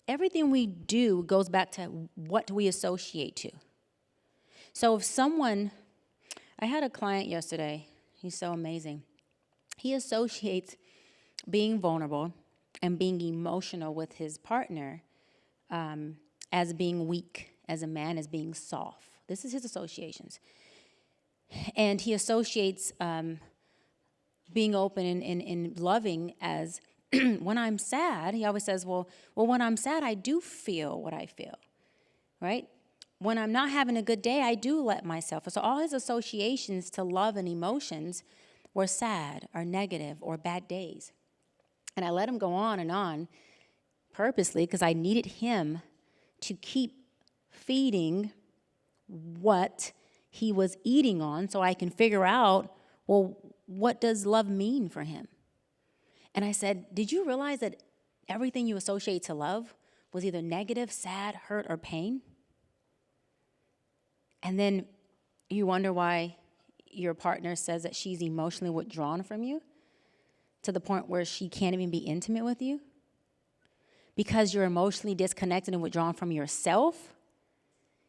Everything we do goes back to what do we associate to. So I had a client yesterday, he's so amazing. He associates being vulnerable and being emotional with his partner as being weak, as a man, as being soft. This is his associations. And he associates being open and loving as when I'm sad, he always says, well, when I'm sad, I do feel what I feel, right? When I'm not having a good day, I do let myself. So all his associations to love and emotions were sad or negative or bad days. And I let him go on purposely because I needed him to keep feeding what he was eating on so I can figure out, well, what does love mean for him? And I said, did you realize that everything you associate to love was either negative, sad, hurt, or pain? And then you wonder why your partner says that she's emotionally withdrawn from you to the point where she can't even be intimate with you? Because you're emotionally disconnected and withdrawn from yourself?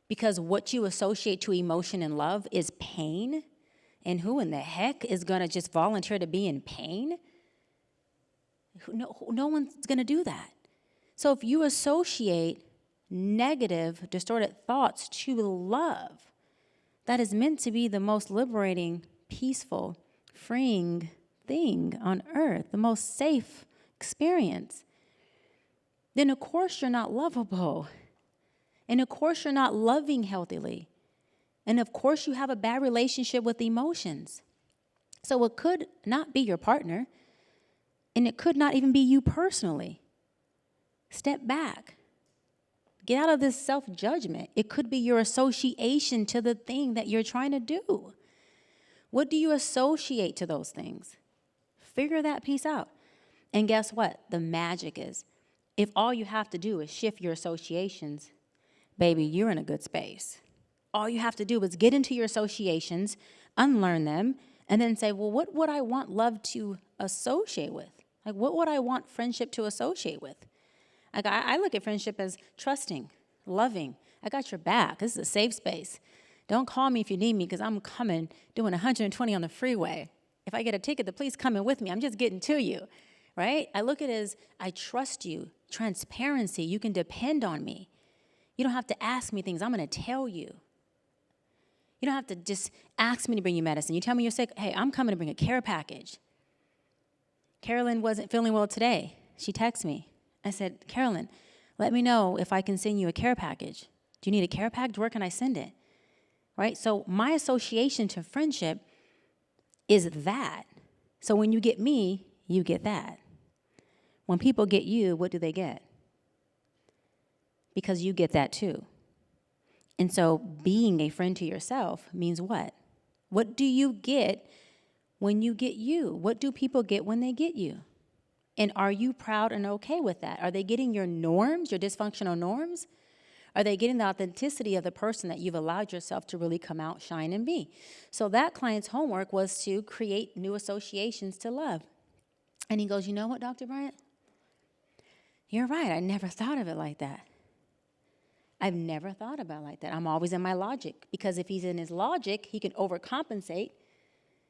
Because what you associate to emotion and love is pain? And who in the heck is going to just volunteer to be in pain? No one's going to do that. So if you associate negative, distorted thoughts to love, that is meant to be the most liberating, peaceful, freeing thing on earth, the most safe experience, then of course you're not lovable. And of course you're not loving healthily. And of course you have a bad relationship with emotions. So it could not be your partner, and it could not even be you personally. Step back. Get out of this self-judgment. It could be your association to the thing that you're trying to do. What do you associate to those things? Figure that piece out. And guess what? The magic is, if all you have to do is shift your associations, baby, you're in a good space. All you have to do is get into your associations, unlearn them, and then say, well, what would I want love to associate with? Like, what would I want friendship to associate with? Like, I look at friendship as trusting, loving. I got your back. This is a safe space. Don't call me if you need me because I'm coming doing 120 on the freeway. If I get a ticket, the police coming with me. I'm just getting to you, right? I look at it as I trust you, transparency. You can depend on me. You don't have to ask me things. I'm going to tell you. You don't have to just ask me to bring you medicine. You tell me you're sick. Hey, I'm coming to bring a care package. Carolyn wasn't feeling well today. She texted me. I said, Carolyn, let me know if I can send you a care package. Do you need a care package? Where can I send it? Right? So my association to friendship is that. So when you get me, you get that. When people get you, what do they get? Because you get that too. And so being a friend to yourself means what? What do you get when you get you? What do people get when they get you? And are you proud and okay with that? Are they getting your norms, your dysfunctional norms? Are they getting the authenticity of the person that you've allowed yourself to really come out, shine, and be? So that client's homework was to create new associations to love. And he goes, you know what, Dr. Bryant? You're right. I never thought of it like that. I've never thought about it like that. I'm always in my logic, because if he's in his logic, he can overcompensate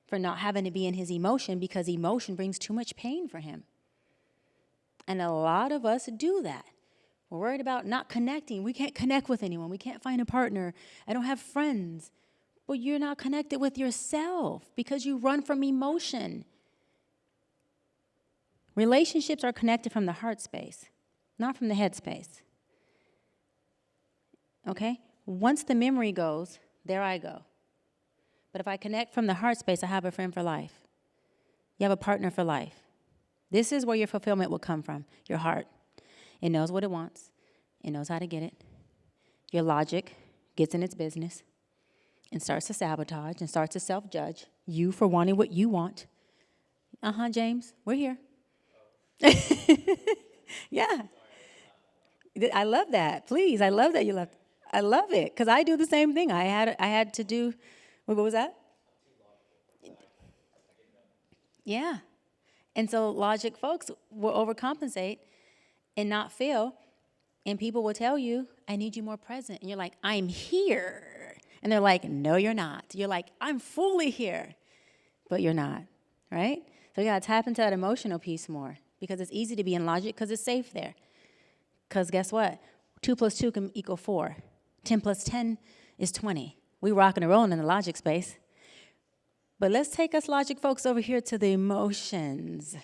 for not having to be in his emotion, because emotion brings too much pain for him. And a lot of us do that. We're worried about not connecting. We can't connect with anyone. We can't find a partner. I don't have friends. Well, you're not connected with yourself because you run from emotion. Relationships are connected from the heart space, not from the head space. Okay? Once the memory goes, there I go. But if I connect from the heart space, I have a friend for life. You have a partner for life. This is where your fulfillment will come from, your heart. It knows what it wants. It knows how to get it. Your logic gets in its business and starts to sabotage and starts to self-judge you for wanting what you want. James, we're here. Yeah. I love that. Please, I love that you left. I love it, because I do the same thing. I had to do, what was that? Yeah. And so logic folks will overcompensate and not feel, and people will tell you, I need you more present. And you're like, I'm here. And they're like, no, you're not. You're like, I'm fully here. But you're not, right? So you got to tap into that emotional piece more, because it's easy to be in logic because it's safe there. Because guess what? 2 plus 2 can equal 4. 10 plus 10 is 20. We rocking and rolling in the logic space. But let's take us logic folks over here to the emotions.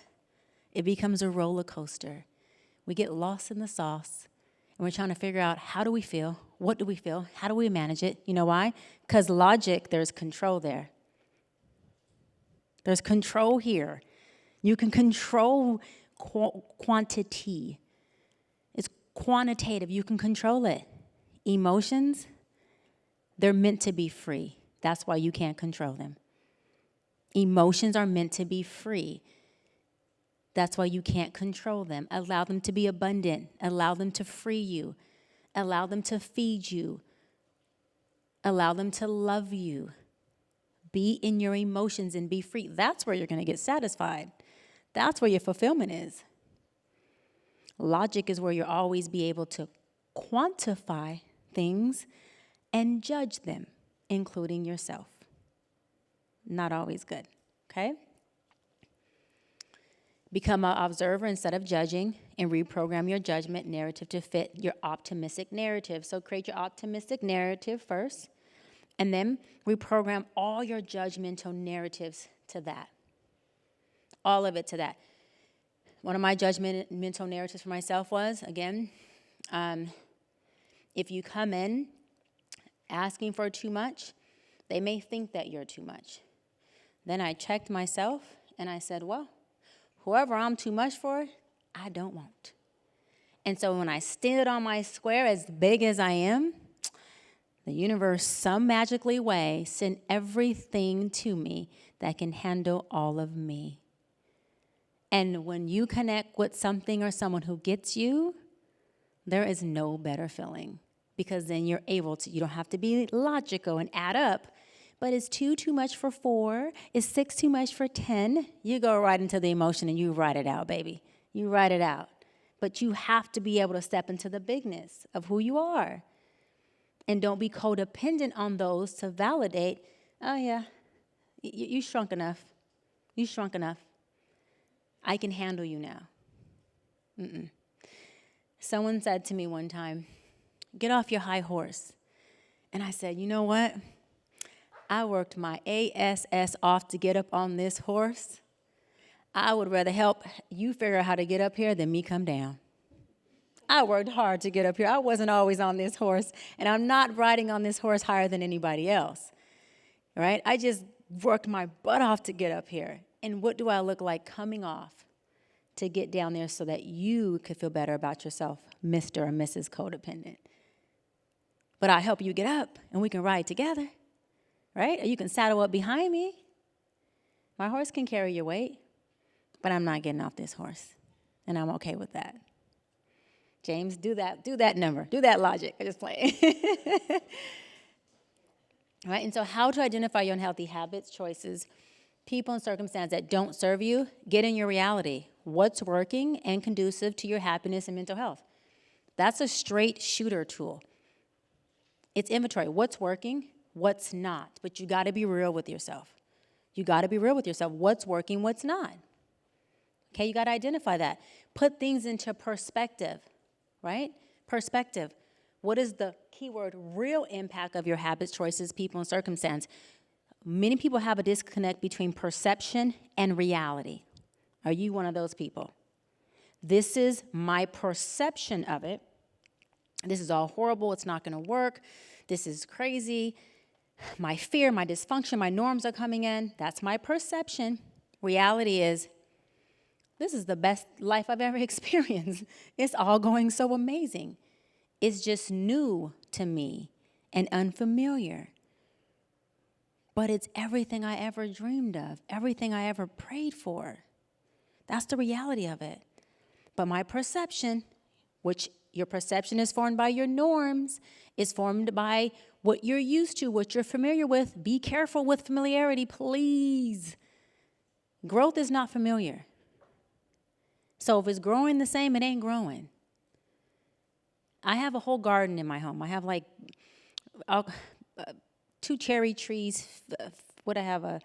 It becomes a roller coaster. We get lost in the sauce, and we're trying to figure out, how do we feel? What do we feel? How do we manage it? You know why? Because logic, there's control there. There's control here. You can control quantity. It's quantitative. You can control it. Emotions, they're meant to be free. That's why you can't control them. Emotions are meant to be free. That's why you can't control them. Allow them to be abundant. Allow them to free you. Allow them to feed you. Allow them to love you. Be in your emotions and be free. That's where you're going to get satisfied. That's where your fulfillment is. Logic is where you'll always be able to quantify things and judge them, including yourself. Not always good, okay? Become an observer instead of judging, and reprogram your judgment narrative to fit your optimistic narrative. So create your optimistic narrative first, and then reprogram all your judgmental narratives to that. All of it to that. One of my judgmental narratives for myself was, again, if you come in asking for too much, they may think that you're too much. Then I checked myself, and I said, well, whoever I'm too much for, I don't want. And so when I stood on my square, as big as I am, the universe, some magically way, sent everything to me that can handle all of me. And when you connect with something or someone who gets you, there is no better feeling. because then you're able to, you don't have to be logical and add up. But is 2 too much for 4? Is 6 too much for 10? You go right into the emotion and you write it out, baby. You write it out. But you have to be able to step into the bigness of who you are. And don't be codependent on those to validate, oh yeah, you shrunk enough. You shrunk enough. I can handle you now. Someone said to me one time, get off your high horse. And I said, you know what? I worked my ASS off to get up on this horse. I would rather help you figure out how to get up here than me come down. I worked hard to get up here. I wasn't always on this horse, and I'm not riding on this horse higher than anybody else, right? I just worked my butt off to get up here. And what do I look like coming off to get down there so that you could feel better about yourself, Mr. or Mrs. Codependent? But I help you get up, and we can ride together, right? Or you can saddle up behind me. My horse can carry your weight, but I'm not getting off this horse, and I'm okay with that. James, do that number, do that logic. I'm just playing. Right? And so how to identify your unhealthy habits, choices, people and circumstances that don't serve you, get in your reality. What's working and conducive to your happiness and mental health? That's a straight shooter tool. It's inventory. What's working, what's not. But you got to be real with yourself. You got to be real with yourself. What's working, what's not. Okay, you got to identify that. Put things into perspective. Right? Perspective. What is the keyword real impact of your habits, choices, people, and circumstance? Many people have a disconnect between perception and reality. Are you one of those people? This is my perception of it. This is all horrible. It's not going to work. This is crazy. My fear, my dysfunction, my norms are coming in. That's my perception. Reality is, this is the best life I've ever experienced. It's all going so amazing. It's just new to me and unfamiliar. But it's everything I ever dreamed of, everything I ever prayed for. That's the reality of it. But my perception, which your perception is formed by your norms, is formed by what you're used to, what you're familiar with. Be careful with familiarity, please. Growth is not familiar. So if it's growing the same, it ain't growing. I have a whole garden in my home. I have like 2 cherry trees. What I have, a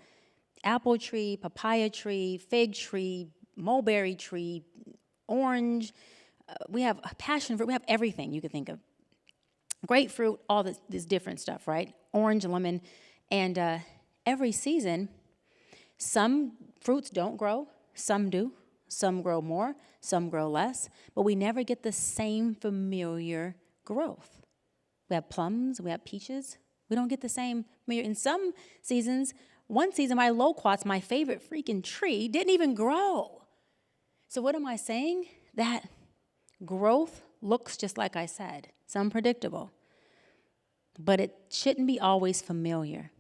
apple tree, papaya tree, fig tree, mulberry tree, orange. We have passion fruit. We have everything you could think of. Grapefruit, all this different stuff, right? Orange, lemon. And every season, some fruits don't grow, some do. Some grow more, some grow less, but we never get the same familiar growth. We have plums, we have peaches. We don't get the same familiar. In some seasons, one season, my loquats, my favorite freaking tree, didn't even grow. So what am I saying? That growth looks just like I said. It's unpredictable. But it shouldn't be always familiar.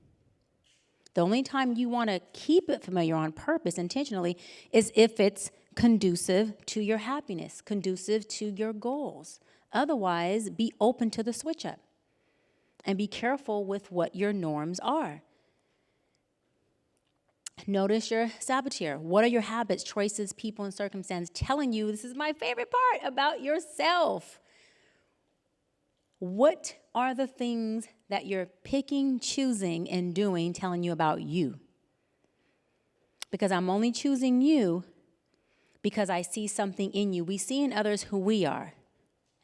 The only time you want to keep it familiar on purpose, intentionally, is if it's conducive to your happiness, conducive to your goals. Otherwise, be open to the switch up and be careful with what your norms are. Notice your saboteur. What are your habits, choices, people, and circumstances telling you, this is my favorite part, about yourself? What are the things that you're picking, choosing, and doing telling you about you? Because I'm only choosing you because I see something in you. We see in others who we are,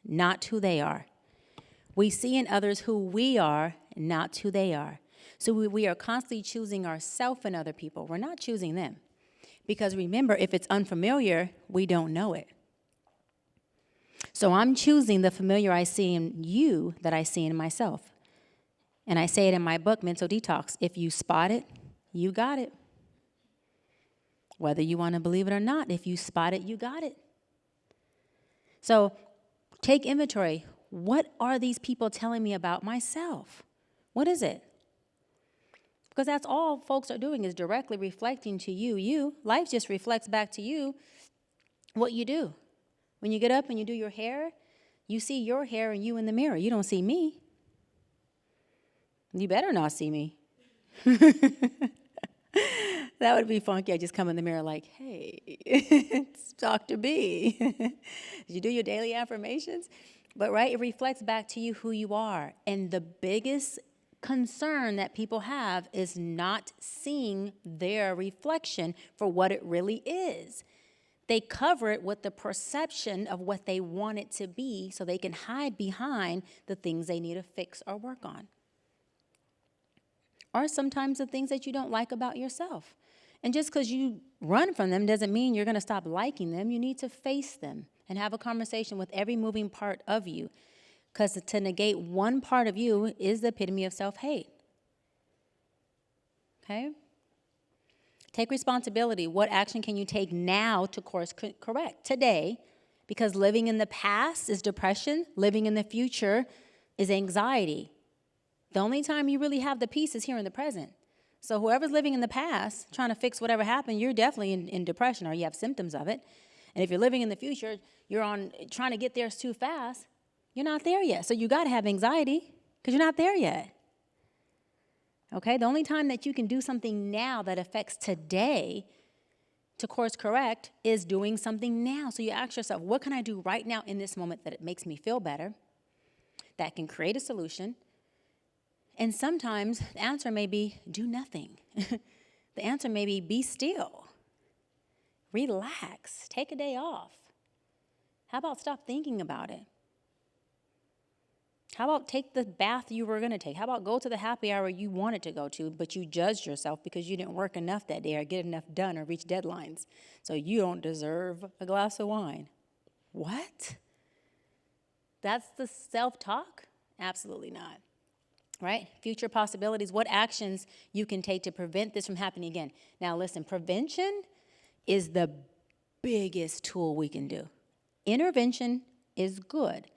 not who they are. We see in others who we are, not who they are. So we are constantly choosing ourselves and other people. We're not choosing them. Because remember, if it's unfamiliar, we don't know it. So I'm choosing the familiar I see in you that I see in myself. And I say it in my book, Mental Detox. If you spot it, you got it. Whether you want to believe it or not, if you spot it, you got it. So take inventory. What are these people telling me about myself? What is it? Because that's all folks are doing is directly reflecting to you. Life just reflects back to you what you do. When you get up and you do your hair, You see your hair and you in the mirror. You don't see me. You better not see me. That would be funky. I just come in the mirror like, hey, it's Dr. B. Did you do your daily affirmations? But, right, it reflects back to you who you are. And the biggest concern that people have is not seeing their reflection for what it really is. They cover it with the perception of what they want it to be so they can hide behind the things they need to fix or work on. Or sometimes the things that you don't like about yourself. And just because you run from them doesn't mean you're going to stop liking them. You need to face them and have a conversation with every moving part of you. Because to negate one part of you is the epitome of self-hate. Okay? Take responsibility. What action can you take now to course correct? Today. Because living in the past is depression. Living in the future is anxiety. The only time you really have the peace is here in the present. So whoever's living in the past, trying to fix whatever happened, you're definitely in depression or you have symptoms of it. And if you're living in the future, you're trying to get there too fast, you're not there yet. So you got to have anxiety because you're not there yet. Okay? The only time that you can do something now that affects today to course correct is doing something now. So you ask yourself, what can I do right now in this moment that it makes me feel better, that can create a solution? And sometimes the answer may be do nothing. The answer may be still. Relax. Take a day off. How about stop thinking about it? How about take the bath you were going to take? How about go to the happy hour you wanted to go to, but you judged yourself because you didn't work enough that day or get enough done or reach deadlines. So you don't deserve a glass of wine. What? That's the self-talk? Absolutely not. Right? Future possibilities, what actions you can take to prevent this from happening again. Now listen, prevention is the biggest tool we can do. Intervention is good,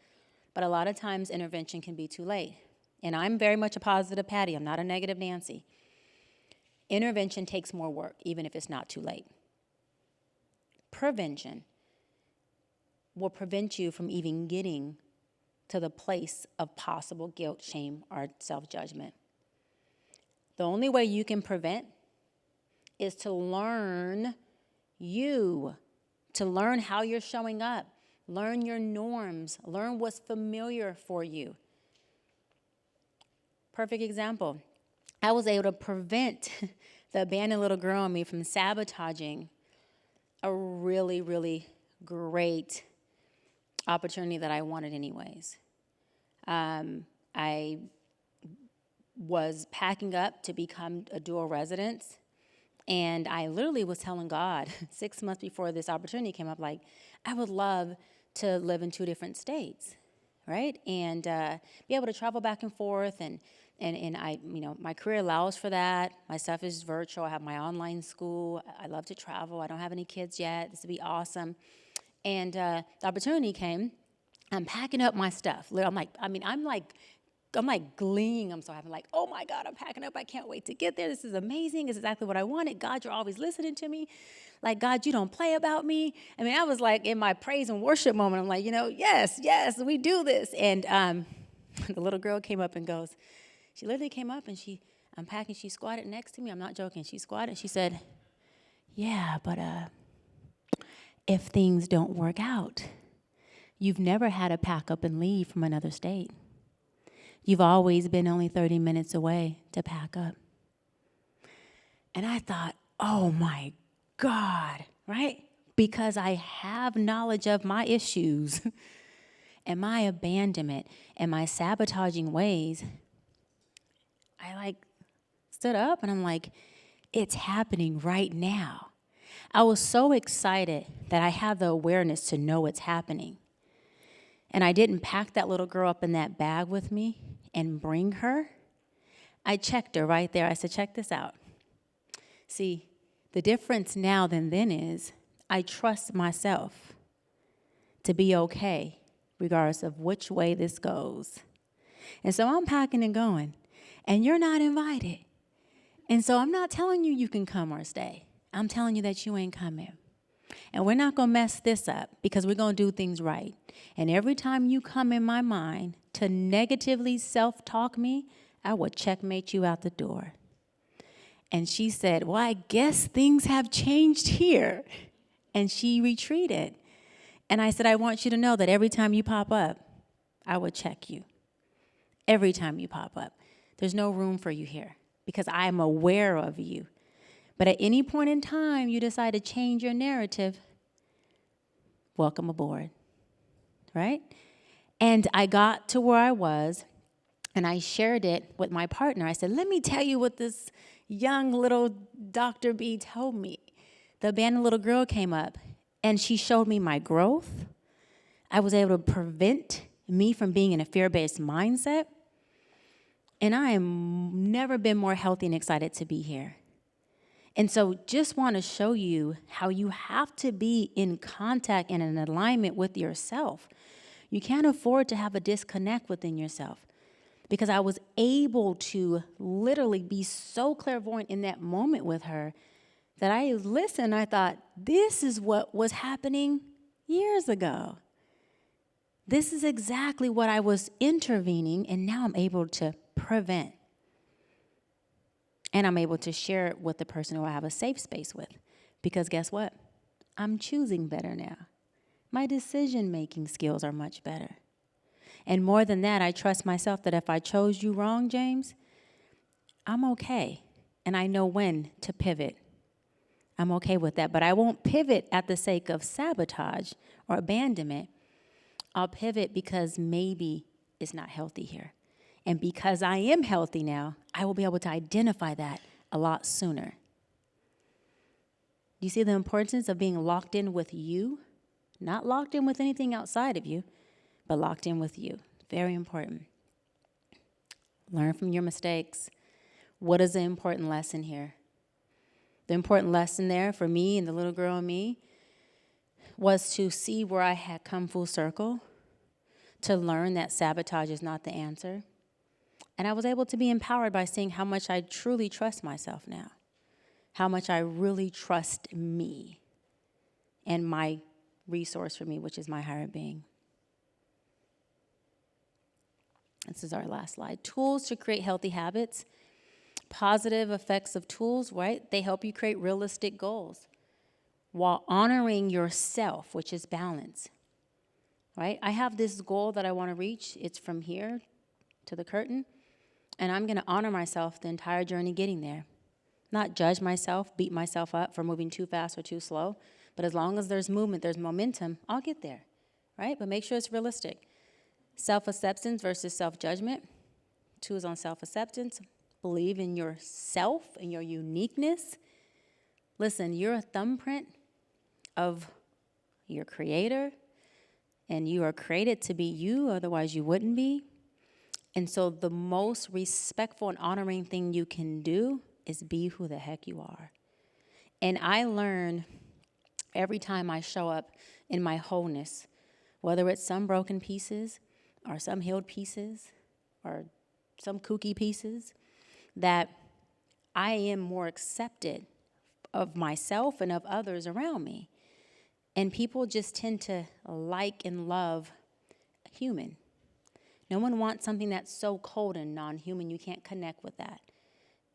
but a lot of times intervention can be too late. And I'm very much a positive Patty. I'm not a negative Nancy. Intervention takes more work, even if it's not too late. Prevention will prevent you from even getting to the place of possible guilt, shame, or self-judgment. The only way you can prevent is to learn to learn how you're showing up, learn your norms, learn what's familiar for you. Perfect example. I was able to prevent the abandoned little girl in me from sabotaging a really, really great opportunity that I wanted anyways. I was packing up to become a dual residence, and I literally was telling God 6 months before this opportunity came up, like, I would love to live in 2 different states, right? And be able to travel back and forth, and I, my career allows for that. My stuff is virtual. I have my online school. I love to travel. I don't have any kids yet. This would be awesome. And the opportunity came. I'm packing up my stuff. I'm like gleeing. I'm so happy. Like, oh my God, I'm packing up. I can't wait to get there. This is amazing. It's exactly what I wanted. God, you're always listening to me. Like, God, you don't play about me. I mean, I was like in my praise and worship moment. I'm like, yes, we do this. And the little girl came up and goes, she literally came up and I'm packing. She squatted next to me. I'm not joking. She squatted. She said, yeah, but if things don't work out, you've never had to pack up and leave from another state. You've always been only 30 minutes away to pack up. And I thought, oh my God, right? Because I have knowledge of my issues and my abandonment and my sabotaging ways, I stood up and I'm like, it's happening right now. I was so excited that I had the awareness to know it's happening. And I didn't pack that little girl up in that bag with me and bring her. I checked her right there. I said, check this out. See, the difference now than then is I trust myself to be okay, regardless of which way this goes. And so I'm packing and going, and you're not invited. And so I'm not telling you you can come or stay. I'm telling you that you ain't coming. And we're not going to mess this up because we're going to do things right. And every time you come in my mind to negatively self-talk me, I will checkmate you out the door. And she said, well, I guess things have changed here. And she retreated. And I said, I want you to know that every time you pop up, I will check you. Every time you pop up. There's no room for you here because I am aware of you. But at any point in time you decide to change your narrative, welcome aboard, right? And I got to where I was, and I shared it with my partner. I said, let me tell you what this young little Dr. B told me. The abandoned little girl came up, and she showed me my growth. I was able to prevent me from being in a fear-based mindset. And I am never been more healthy and excited to be here. And so just want to show you how you have to be in contact and in alignment with yourself. You can't afford to have a disconnect within yourself, because I was able to literally be so clairvoyant in that moment with her that I listened. I thought, this is what was happening years ago. This is exactly what I was intervening, and now I'm able to prevent. And I'm able to share it with the person who I have a safe space with. Because guess what? I'm choosing better now. My decision-making skills are much better. And more than that, I trust myself that if I chose you wrong, James, I'm okay. And I know when to pivot. I'm okay with that. But I won't pivot at the sake of sabotage or abandonment. I'll pivot because maybe it's not healthy here. And because I am healthy now, I will be able to identify that a lot sooner. You see the importance of being locked in with you? Not locked in with anything outside of you, but locked in with you. Very important. Learn from your mistakes. What is the important lesson here? The important lesson there for me and the little girl in me was to see where I had come full circle, to learn that sabotage is not the answer. And I was able to be empowered by seeing how much I truly trust myself now, how much I really trust me and my resource for me, which is my higher being. This is our last slide. Tools to create healthy habits. Positive effects of tools, right? They help you create realistic goals while honoring yourself, which is balance, right? I have this goal that I want to reach. It's from here to the curtain. And I'm going to honor myself the entire journey getting there. Not judge myself, beat myself up for moving too fast or too slow. But as long as there's movement, there's momentum, I'll get there, right? But make sure it's realistic. Self-acceptance versus self-judgment. Tools on self-acceptance. Believe in yourself and your uniqueness. Listen, you're a thumbprint of your creator, and you are created to be you, otherwise you wouldn't be. And so the most respectful and honoring thing you can do is be who the heck you are. And I learn every time I show up in my wholeness, whether it's some broken pieces or some healed pieces or some kooky pieces, that I am more accepted of myself and of others around me. And people just tend to like and love a human. No one wants something that's so cold and non-human. You can't connect with that.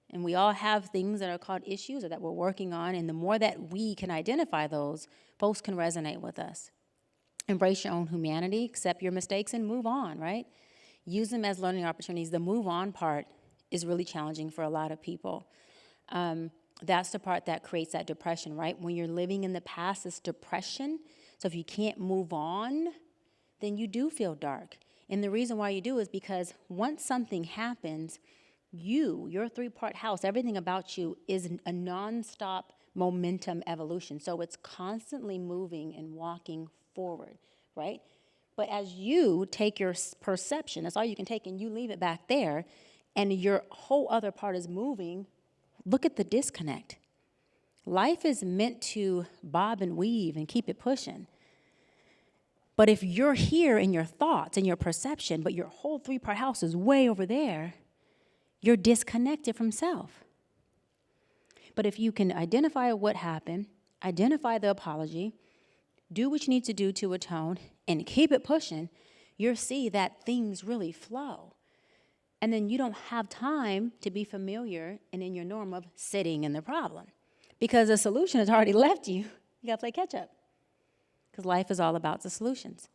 And we all have things that are called issues or that we're working on. And the more that we can identify those, folks can resonate with us. Embrace your own humanity, accept your mistakes, and move on, right? Use them as learning opportunities. The move on part is really challenging for a lot of people. That's the part that creates that depression, right? When you're living in the past, it's depression. So if you can't move on, then you do feel dark. And the reason why you do is because once something happens, your three-part house, everything about you is a nonstop momentum evolution. So it's constantly moving and walking forward, right? But as you take your perception, that's all you can take, and you leave it back there, and your whole other part is moving, look at the disconnect. Life is meant to bob and weave and keep it pushing. But if you're here in your thoughts and your perception, but your whole three-part house is way over there, you're disconnected from self. But if you can identify what happened, identify the apology, do what you need to do to atone, and keep it pushing, you'll see that things really flow. And then you don't have time to be familiar and in your norm of sitting in the problem because the solution has already left you. You got to play catch up because life is all about the solutions.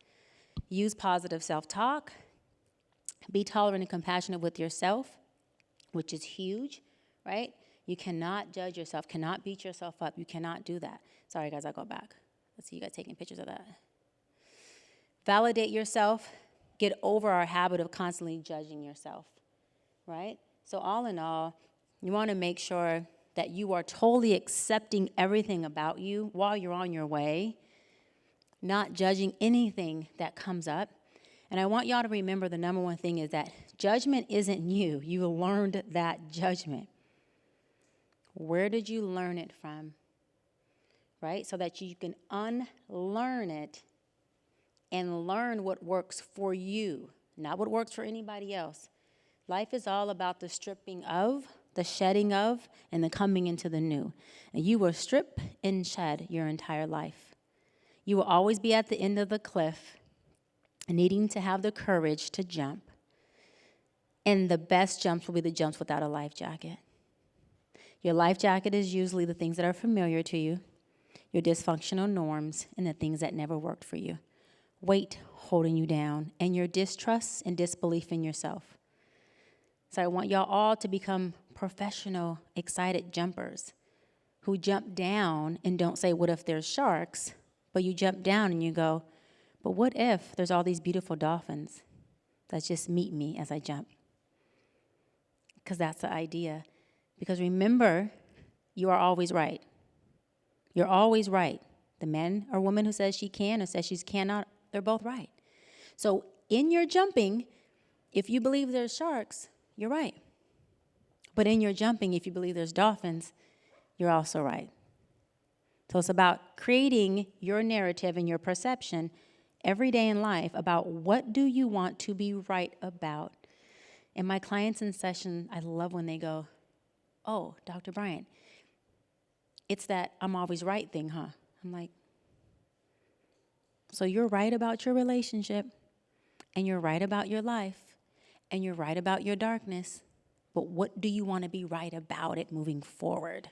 Use positive self-talk. Be tolerant and compassionate with yourself, which is huge, right? You cannot judge yourself, cannot beat yourself up. You cannot do that. Sorry, guys, I'll go back. Let's see you guys taking pictures of that. Validate yourself. Get over our habit of constantly judging yourself, right? So all in all, you want to make sure that you are totally accepting everything about you while you're on your way, not judging anything that comes up. And I want y'all to remember the number one thing is that judgment isn't you. You learned that judgment. Where did you learn it from? Right? So that you can unlearn it and learn what works for you, not what works for anybody else. Life is all about the stripping of, the shedding of, and the coming into the new. And you will strip and shed your entire life. You will always be at the end of the cliff, needing to have the courage to jump. And the best jumps will be the jumps without a life jacket. Your life jacket is usually the things that are familiar to you, your dysfunctional norms, and the things that never worked for you. Weight holding you down, and your distrust and disbelief in yourself. So I want y'all all to become professional, excited jumpers who jump down and don't say, what if there's sharks? But you jump down and you go, but what if there's all these beautiful dolphins that just meet me as I jump? Because that's the idea. Because remember, you are always right. You're always right. The man or woman who says she can or says she cannot, they're both right. So in your jumping, if you believe there's sharks, you're right. But in your jumping, if you believe there's dolphins, you're also right. So it's about creating your narrative and your perception every day in life about what do you want to be right about. And my clients in session, I love when they go, oh, Dr. Bryant, it's that I'm always right thing, huh? I'm like, so you're right about your relationship, and you're right about your life, and you're right about your darkness, but what do you want to be right about it moving forward?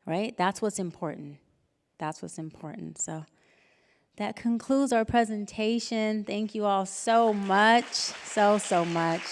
Right? That's what's important. That's what's important. So that concludes our presentation. Thank you all so much, so much.